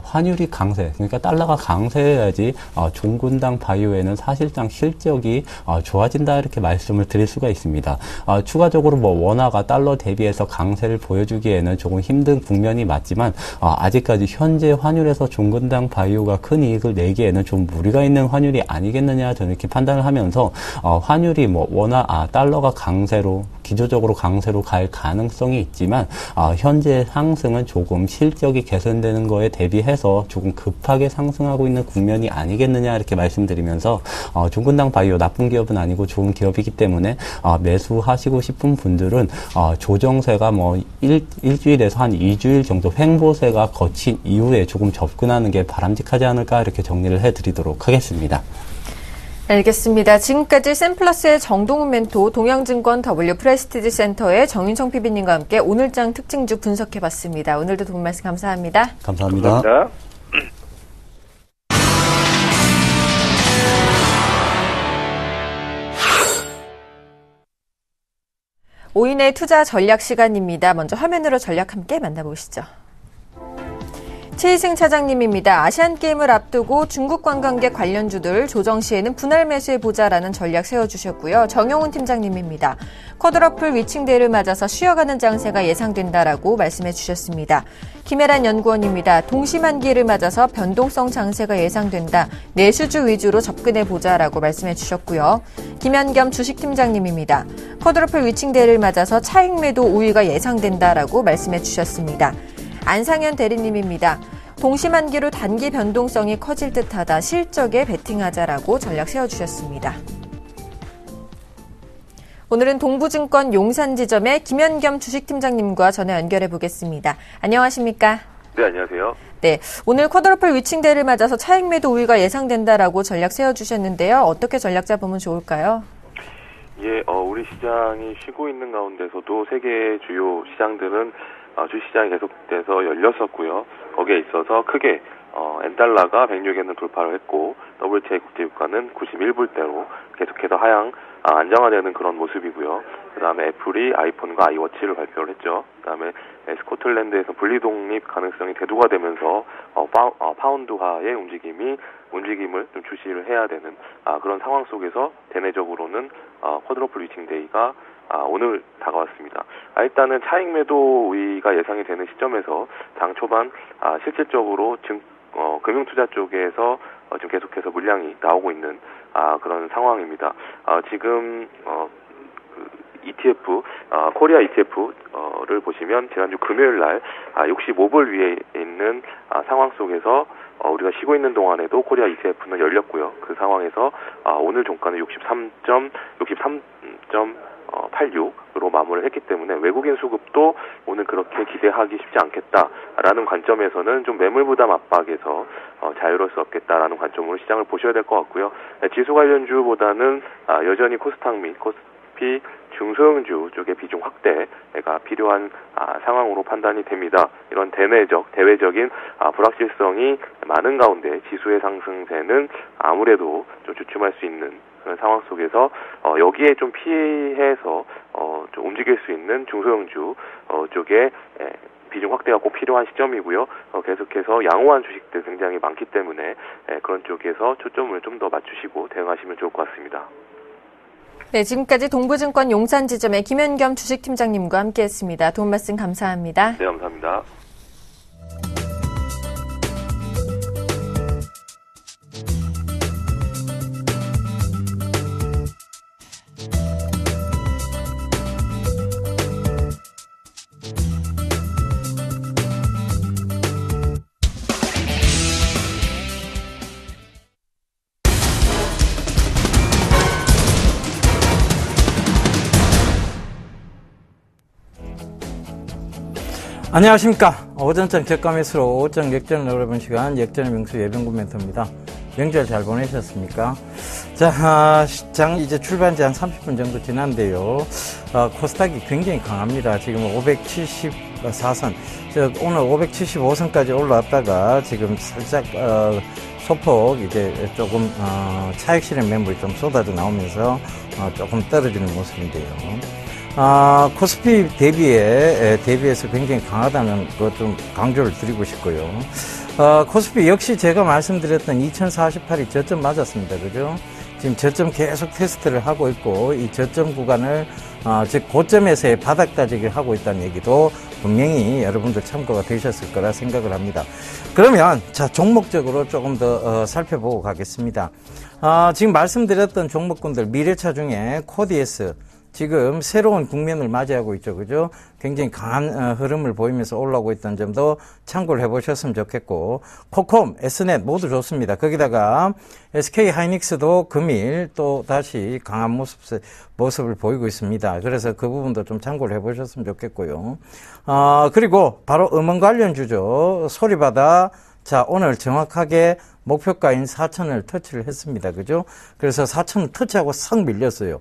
환율이 강세 그러니까 달러가 강세해야지 종근당 바이오에는 사실상 실적이 좋아진다 이렇게 말씀을 드릴 수가 있습니다. 추가적으로 원화가 달러 대비해서 강세를 보여주기에는 조금 힘든 국면이 맞지만 아직까지 현재 환율에서 종근당 바이오가 큰 이익을 내기에는 좀 무리가 있는 환율이 아니겠느냐 저는 이렇게 판단을 하면서 환율이 달러가 기조적으로 강세로 갈 가능성이 있지만 현재 상승은 조금 실적이 개선되는 거에 대비해서 조금 급하게 상승하고 있는 국면이 아니겠느냐 이렇게 말씀드리면서 종근당 바이오 나쁜 기업은 아니고 좋은 기업이기 때문에 매수하시고 싶은 분들은 조정세가 일주일에서 한 2주일 정도 횡보세가 거친 이후에 조금 접근하는 게 바람직하지 않을까 이렇게 정리를 해드리도록 하겠습니다. 알겠습니다. 지금까지 샘플러스의 정동훈 멘토, 동양증권 W 프레스티지 센터의 정윤청 PB님과 함께 오늘장 특징주 분석해봤습니다. 오늘도 도움 말씀 감사합니다. 감사합니다. 감사합니다. 오인의 투자 전략 시간입니다. 먼저 화면으로 전략 함께 만나보시죠. 최희승 차장님입니다. 아시안게임을 앞두고 중국 관광객 관련주들 조정 시에는 분할 매수해보자라는 전략 세워주셨고요. 정용훈 팀장님입니다. 쿼드러플 위층대를 맞아서 쉬어가는 장세가 예상된다라고 말씀해 주셨습니다. 김혜란 연구원입니다. 동시만기를 맞아서 변동성 장세가 예상된다. 내수주 위주로 접근해보자라고 말씀해 주셨고요. 김현겸 주식팀장님입니다. 쿼드러플 위층대를 맞아서 차익 매도 우위가 예상된다라고 말씀해 주셨습니다. 안상현 대리님입니다. 동시만기로 단기 변동성이 커질 듯하다. 실적에 베팅하자라고 전략 세워주셨습니다. 오늘은 동부증권 용산지점의 김현겸 주식팀장님과 전화 연결해 보겠습니다. 안녕하십니까? 네, 안녕하세요. 네, 오늘 쿼드러플 위층대를 맞아서 차익 매도 우위가 예상된다라고 전략 세워주셨는데요. 어떻게 전략 잡으면 좋을까요? 예, 우리 시장이 쉬고 있는 가운데서도 세계 주요 시장들은 주시장이 계속돼서 열렸었고요. 거기에 있어서 크게 엔달러가 106엔을 돌파를 했고 WTI 국제유가는 91불대로 계속해서 하향 안정화되는 그런 모습이고요. 그다음에 애플이 아이폰과 아이워치를 발표를 했죠. 그다음에 스코틀랜드에서 분리 독립 가능성이 대두가 되면서 파운드화의 움직임을 좀 주시를 해야 되는 그런 상황 속에서 대내적으로는 쿼드러플 위칭 데이가 오늘 다가왔습니다. 일단은 차익 매도 우위가 예상이 되는 시점에서 장 초반 실질적으로 금융투자 쪽에서 지금 계속해서 물량이 나오고 있는 그런 상황입니다. 지금 ETF, 코리아 ETF를 보시면 지난주 금요일 날 65불 위에 있는 상황 속에서 우리가 쉬고 있는 동안에도 코리아 ETF는 열렸고요. 그 상황에서 오늘 종가는 63.86으로 마무리를 했기 때문에 외국인 수급도 오늘 그렇게 기대하기 쉽지 않겠다라는 관점에서는 좀 매물 부담 압박에서 자유로울 수 없겠다라는 관점으로 시장을 보셔야 될 것 같고요. 지수 관련주보다는 여전히 코스닥 및 코스피 중소형주 쪽의 비중 확대가 필요한 상황으로 판단이 됩니다. 이런 대외적인 불확실성이 많은 가운데 지수의 상승세는 아무래도 좀 주춤할 수 있는 그런 상황 속에서 여기에 좀 피해서 좀 움직일 수 있는 중소형주 쪽에 비중 확대가 꼭 필요한 시점이고요. 계속해서 양호한 주식들 굉장히 많기 때문에 그런 쪽에서 초점을 좀 더 맞추시고 대응하시면 좋을 것 같습니다. 네, 지금까지 동부증권 용산지점의 김현겸 주식팀장님과 함께했습니다. 도움 말씀 감사합니다. 네, 감사합니다. 안녕하십니까. 오전장 저가 매수로 오전 역전을 노려본 시간 역전의 명수 예병구 멘토입니다. 명절 잘 보내셨습니까? 자, 장 이제 출발한 지 한 30분 정도 지났는데요. 코스닥이 굉장히 강합니다. 지금 574선. 오늘 575선까지 올라왔다가 지금 살짝, 소폭 이제 조금, 차익 실현 매물이 좀 쏟아져 나오면서, 조금 떨어지는 모습인데요. 코스피 대비해서 굉장히 강하다는 것 좀 강조를 드리고 싶고요. 코스피 역시 제가 말씀드렸던 2048이 저점 맞았습니다. 그죠? 지금 저점 계속 테스트를 하고 있고, 이 저점 구간을, 즉, 고점에서의 바닥 따지기를 하고 있다는 얘기도 분명히 여러분들 참고가 되셨을 거라 생각을 합니다. 그러면, 자, 종목적으로 조금 더, 살펴보고 가겠습니다. 지금 말씀드렸던 종목군들, 미래차 중에 코디에스, 지금 새로운 국면을 맞이하고 있죠. 그죠? 굉장히 강한 흐름을 보이면서 올라오고 있다는 점도 참고를 해보셨으면 좋겠고, 코콤, S넷 모두 좋습니다. 거기다가 SK 하이닉스도 금일 또 다시 강한 모습을 보이고 있습니다. 그래서 그 부분도 좀 참고를 해보셨으면 좋겠고요. 그리고 바로 음원 관련주죠. 소리바다. 자, 오늘 정확하게 목표가인 4,000을 터치를 했습니다. 그죠? 그래서 4,000을 터치하고 싹 밀렸어요.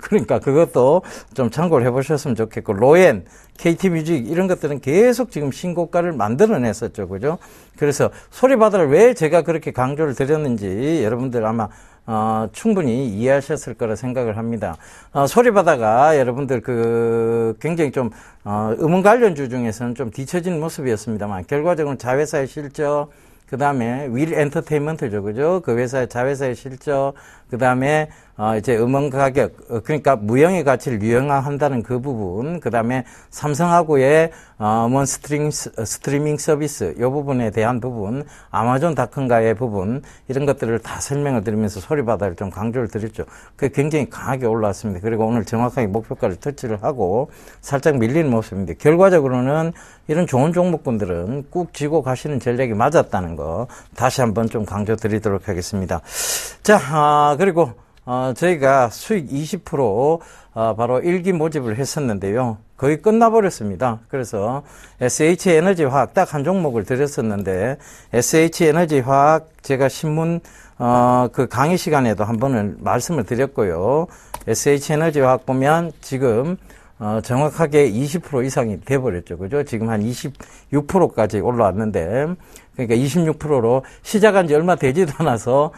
그러니까 그것도 좀 참고를 해보셨으면 좋겠고, 로엔, KT뮤직 이런 것들은 계속 지금 신고가를 만들어냈었죠. 그죠? 그래서 소리바다를 왜 제가 그렇게 강조를 드렸는지 여러분들 아마 충분히 이해하셨을 거라 생각을 합니다. 소리바다가 여러분들 굉장히 좀, 음원 관련주 중에서는 좀 뒤처진 모습이었습니다만, 결과적으로 자회사의 실적, 그 다음에 윌 엔터테인먼트죠. 그죠? 그 회사의 자회사의 실적, 그 다음에 이제 음원 가격, 그러니까 무형의 가치를 유형화한다는 그 부분, 그 다음에 삼성하고의 음원 스트리밍 서비스, 이 부분에 대한 부분, 아마존닷컴과의 부분, 이런 것들을 다 설명을 드리면서 소리바다를 좀 강조를 드렸죠. 그게 굉장히 강하게 올라왔습니다. 그리고 오늘 정확하게 목표가를 터치를 하고 살짝 밀리는 모습인데, 결과적으로는 이런 좋은 종목군들은 꾹 쥐고 가시는 전략이 맞았다는 거 다시 한번 좀 강조 드리도록 하겠습니다. 자, 그리고 저희가 수익 20% 바로 일기 모집을 했었는데요. 거의 끝나버렸습니다. 그래서 SH에너지화학 딱 한 종목을 드렸었는데, SH에너지화학 제가 신문 그 강의 시간에도 한 번을 말씀을 드렸고요. SH에너지화학 보면 지금 정확하게 20% 이상이 돼버렸죠. 그죠? 지금 한 26%까지 올라왔는데, 그러니까 26%로 시작한 지 얼마 되지도 않아서,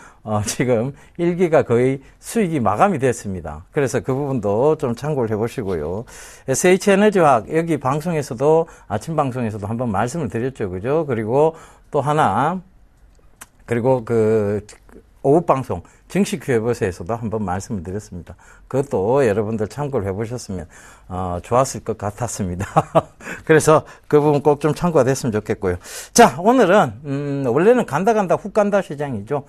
지금 1기가 거의 수익이 마감이 됐습니다. 그래서 그 부분도 좀 참고를 해보시고요. SH에너지화학, 여기 방송에서도, 아침 방송에서도 한번 말씀을 드렸죠. 그죠? 그리고 또 하나, 그리고 오후 방송, 증시 큐에버스에서도 한번 말씀을 드렸습니다. 그것도 여러분들 참고를 해보셨으면, 좋았을 것 같았습니다. 그래서 그 부분 꼭 좀 참고가 됐으면 좋겠고요. 자, 오늘은, 원래는 간다 훅 간다 시장이죠.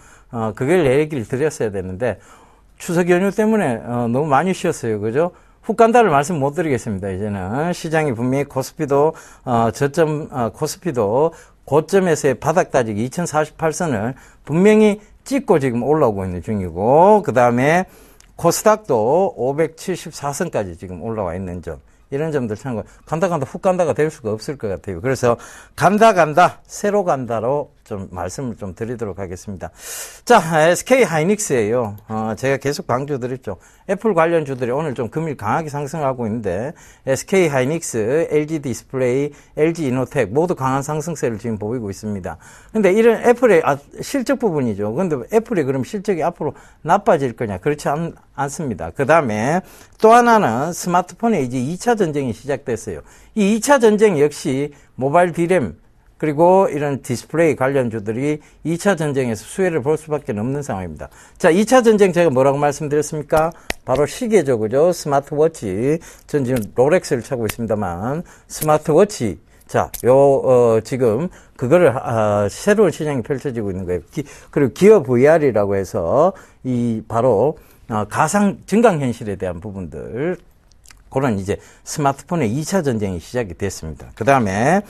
그걸 얘기를 드렸어야 되는데, 추석 연휴 때문에, 너무 많이 쉬었어요. 그죠? 훅 간다를 말씀 못 드리겠습니다. 이제는 시장이 분명히 코스피도 고점에서의 바닥 따지기 2048선을 분명히 찍고 지금 올라오고 있는 중이고, 그 다음에 코스닥도 574선까지 지금 올라와 있는 점, 이런 점들 참고, 간다 훅 간다가 될 수가 없을 것 같아요. 그래서 간다 새로 간다로 좀 말씀을 좀 드리도록 하겠습니다. 자, SK 하이닉스예요. 제가 계속 강조드렸죠. 애플 관련 주들이 오늘 좀 금일 강하게 상승하고 있는데, SK 하이닉스, LG 디스플레이, LG 이노텍 모두 강한 상승세를 지금 보이고 있습니다. 근데 이런 애플의 실적 부분이죠. 근데 애플이 그럼 실적이 앞으로 나빠질 거냐? 그렇지 않습니다. 그 다음에 또 하나는 스마트폰에 이제 2차 전쟁이 시작됐어요. 이 2차 전쟁 역시 모바일 디램, 그리고 이런 디스플레이 관련주들이 2차 전쟁에서 수혜를 볼 수밖에 없는 상황입니다. 자, 2차 전쟁 제가 뭐라고 말씀드렸습니까? 바로 시계죠, 그죠? 스마트워치. 전 지금 롤렉스를 차고 있습니다만, 스마트워치. 자, 지금, 그거를, 새로운 시장이 펼쳐지고 있는 거예요. 그리고 기어 VR이라고 해서, 바로, 가상 증강현실에 대한 부분들, 그런 이제 스마트폰의 2차 전쟁이 시작이 됐습니다. 그 다음에,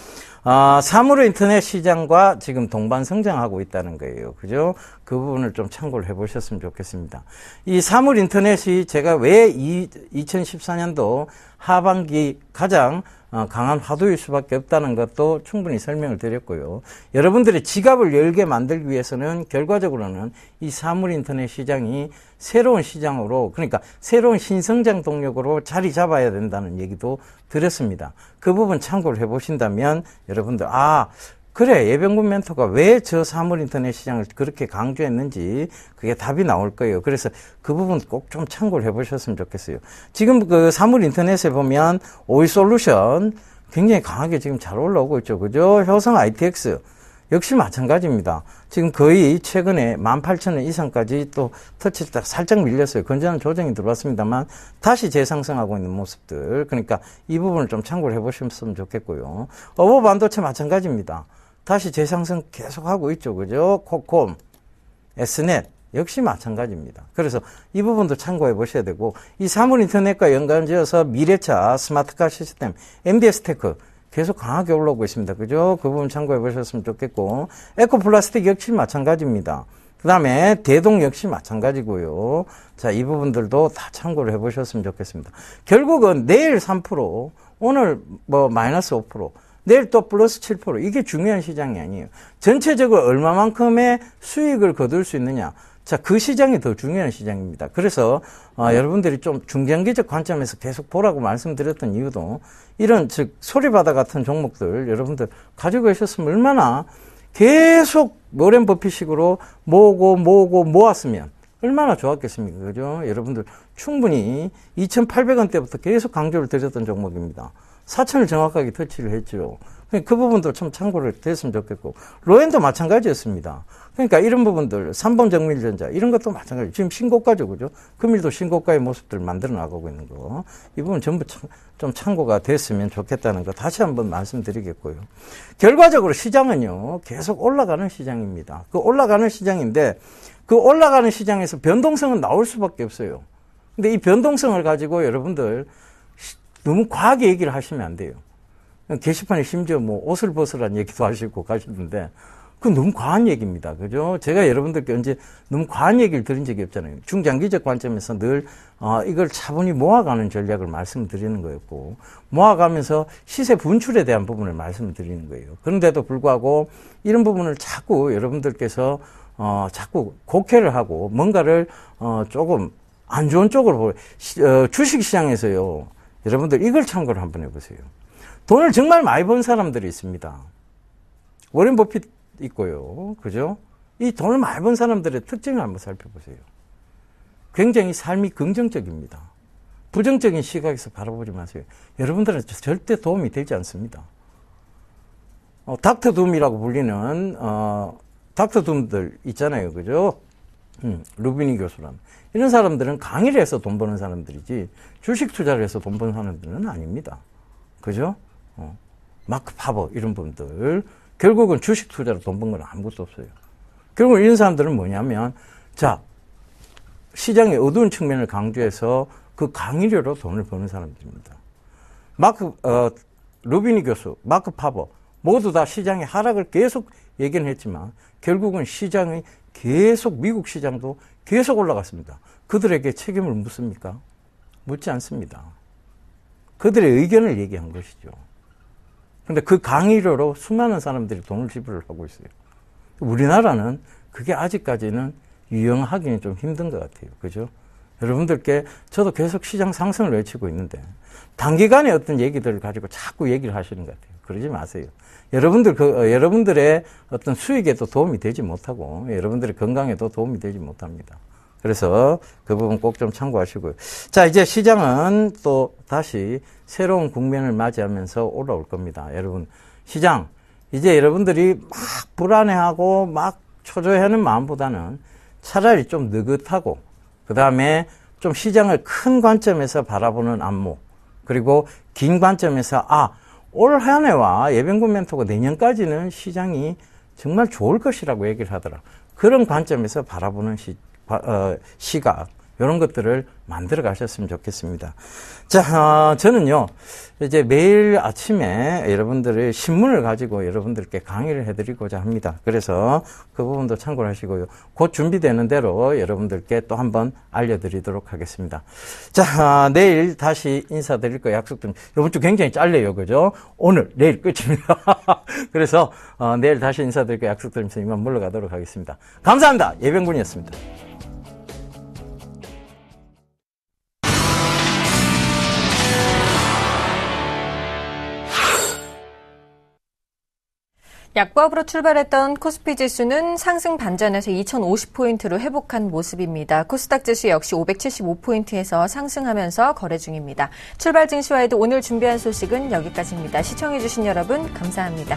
사물 인터넷 시장과 지금 동반 성장하고 있다는 거예요. 그죠? 그 부분을 좀 참고를 해보셨으면 좋겠습니다. 이 사물 인터넷이 제가 왜 2014년도 하반기 가장 강한 화두일 수밖에 없다는 것도 충분히 설명을 드렸고요. 여러분들의 지갑을 열게 만들기 위해서는 결과적으로는 이 사물 인터넷 시장이 새로운 시장으로, 그러니까 새로운 신성장 동력으로 자리 잡아야 된다는 얘기도 드렸습니다. 그 부분 참고를 해보신다면 여러분들, 그래, 예병군 멘토가 왜 저 사물 인터넷 시장을 그렇게 강조했는지 그게 답이 나올 거예요. 그래서 그 부분 꼭 좀 참고를 해보셨으면 좋겠어요. 지금 그 사물 인터넷에 보면 오이솔루션 굉장히 강하게 지금 잘 올라오고 있죠. 그죠? 효성 ITX 역시 마찬가지입니다. 지금 거의 최근에 18,000원 이상까지 또 터치 딱 살짝 밀렸어요. 건전한 조정이 들어왔습니다만 다시 재상승하고 있는 모습들. 그러니까 이 부분을 좀 참고를 해보셨으면 좋겠고요. 어버 반도체 마찬가지입니다. 다시 재상승 계속하고 있죠. 그죠? 코콤, S넷 역시 마찬가지입니다. 그래서 이 부분도 참고해 보셔야 되고, 이 사물 인터넷과 연관지어서 미래차 스마트카 시스템, MDS테크 계속 강하게 올라오고 있습니다. 그죠? 그 부분 참고해 보셨으면 좋겠고, 에코플라스틱 역시 마찬가지입니다. 그 다음에 대동 역시 마찬가지고요. 자, 이 부분들도 다 참고를 해 보셨으면 좋겠습니다. 결국은 내일 3%, 오늘 마이너스 5%, 내일 또 플러스 7%, 이게 중요한 시장이 아니에요. 전체적으로 얼마만큼의 수익을 거둘 수 있느냐. 자, 그 시장이 더 중요한 시장입니다. 그래서 여러분들이 좀 중장기적 관점에서 계속 보라고 말씀드렸던 이유도, 이런 소리바다 같은 종목들 여러분들 가지고 계셨으면 얼마나 계속 워렌 버핏식으로 모았으면 얼마나 좋았겠습니까? 그죠? 여러분들 충분히 2,800원대부터 계속 강조를 드렸던 종목입니다. 4,000을 정확하게 터치를 했죠. 그 부분도 좀 참고를 됐으면 좋겠고, 로엔도 마찬가지였습니다. 그러니까 이런 부분들, 3번 정밀전자, 이런 것도 마찬가지. 지금 신고가죠, 그죠? 금일도 신고가의 모습들을 만들어 나가고 있는 거. 이 부분 전부 좀 참고가 됐으면 좋겠다는 거 다시 한번 말씀드리겠고요. 결과적으로 시장은요, 계속 올라가는 시장입니다. 그 올라가는 시장인데, 그 올라가는 시장에서 변동성은 나올 수밖에 없어요. 근데 이 변동성을 가지고 여러분들 너무 과하게 얘기를 하시면 안 돼요. 게시판에 심지어 옷을 벗으라는 얘기도 하시고 가시는데, 그건 너무 과한 얘기입니다. 그죠? 제가 여러분들께 언제 너무 과한 얘기를 드린 적이 없잖아요. 중장기적 관점에서 늘, 이걸 차분히 모아가는 전략을 말씀드리는 거였고, 모아가면서 시세 분출에 대한 부분을 말씀드리는 거예요. 그런데도 불구하고, 이런 부분을 자꾸 여러분들께서, 자꾸 곡해를 하고, 뭔가를, 조금 안 좋은 쪽으로 주식 시장에서요, 여러분들 이걸 참고를 한번 해보세요. 돈을 정말 많이 번 사람들이 있습니다. 워렌 버핏 있고요. 그죠? 이 돈을 많이 번 사람들의 특징을 한번 살펴보세요. 굉장히 삶이 긍정적입니다. 부정적인 시각에서 바라보지 마세요. 여러분들은 절대 도움이 되지 않습니다. 닥터 둠이라고 불리는 닥터 둠들 있잖아요. 그죠? 루비니 교수란. 이런 사람들은 강의를 해서 돈 버는 사람들이지 주식 투자를 해서 돈 버는 사람들은 아닙니다. 그죠? 마크 파버 이런 분들 결국은 주식 투자로 돈 번 건 아무것도 없어요. 결국 이런 사람들은 뭐냐면 자 시장의 어두운 측면을 강조해서 그 강의료로 돈을 버는 사람들입니다. 루비니 교수, 마크 파버 모두 다 시장의 하락을 계속 얘기는 했지만 결국은 시장이 계속 미국 시장도 계속 올라갔습니다. 그들에게 책임을 묻습니까? 묻지 않습니다. 그들의 의견을 얘기한 것이죠. 그런데 그 강의료로 수많은 사람들이 돈을 지불하고 있어요. 우리나라는 그게 아직까지는 유용하기는 좀 힘든 것 같아요. 그죠? 여러분들께 저도 계속 시장 상승을 외치고 있는데 단기간에 어떤 얘기들을 가지고 자꾸 얘기를 하시는 것 같아요. 그러지 마세요. 여러분들의 어떤 수익에도 도움이 되지 못하고 여러분들의 건강에도 도움이 되지 못합니다. 그래서 그 부분 꼭 좀 참고하시고요. 자, 이제 시장은 또 다시 새로운 국면을 맞이하면서 올라올 겁니다. 여러분, 시장, 이제 여러분들이 막 불안해하고 막 초조해하는 마음보다는 차라리 좀 느긋하고, 그 다음에 좀 시장을 큰 관점에서 바라보는 안목, 그리고 긴 관점에서, 올 한 해와 예병군 멘토가 내년까지는 시장이 정말 좋을 것이라고 얘기를 하더라. 그런 관점에서 바라보는 시각, 이런 것들을 만들어 가셨으면 좋겠습니다. 자, 저는요, 이제 매일 아침에 여러분들의 신문을 가지고 여러분들께 강의를 해드리고자 합니다. 그래서 그 부분도 참고를 하시고요. 곧 준비되는 대로 여러분들께 또 한번 알려드리도록 하겠습니다. 자, 내일 다시 인사드릴 거 약속드립니다. 이번 주 굉장히 짧네요. 그죠? 내일 끝입니다. 그래서 내일 다시 인사드릴 거 약속드리면서 이만 물러가도록 하겠습니다. 감사합니다. 예병군이었습니다. 약보합으로 출발했던 코스피 지수는 상승 반전에서 2050포인트로 회복한 모습입니다. 코스닥 지수 역시 575포인트에서 상승하면서 거래 중입니다. 출발 증시와에도 오늘 준비한 소식은 여기까지입니다. 시청해주신 여러분 감사합니다.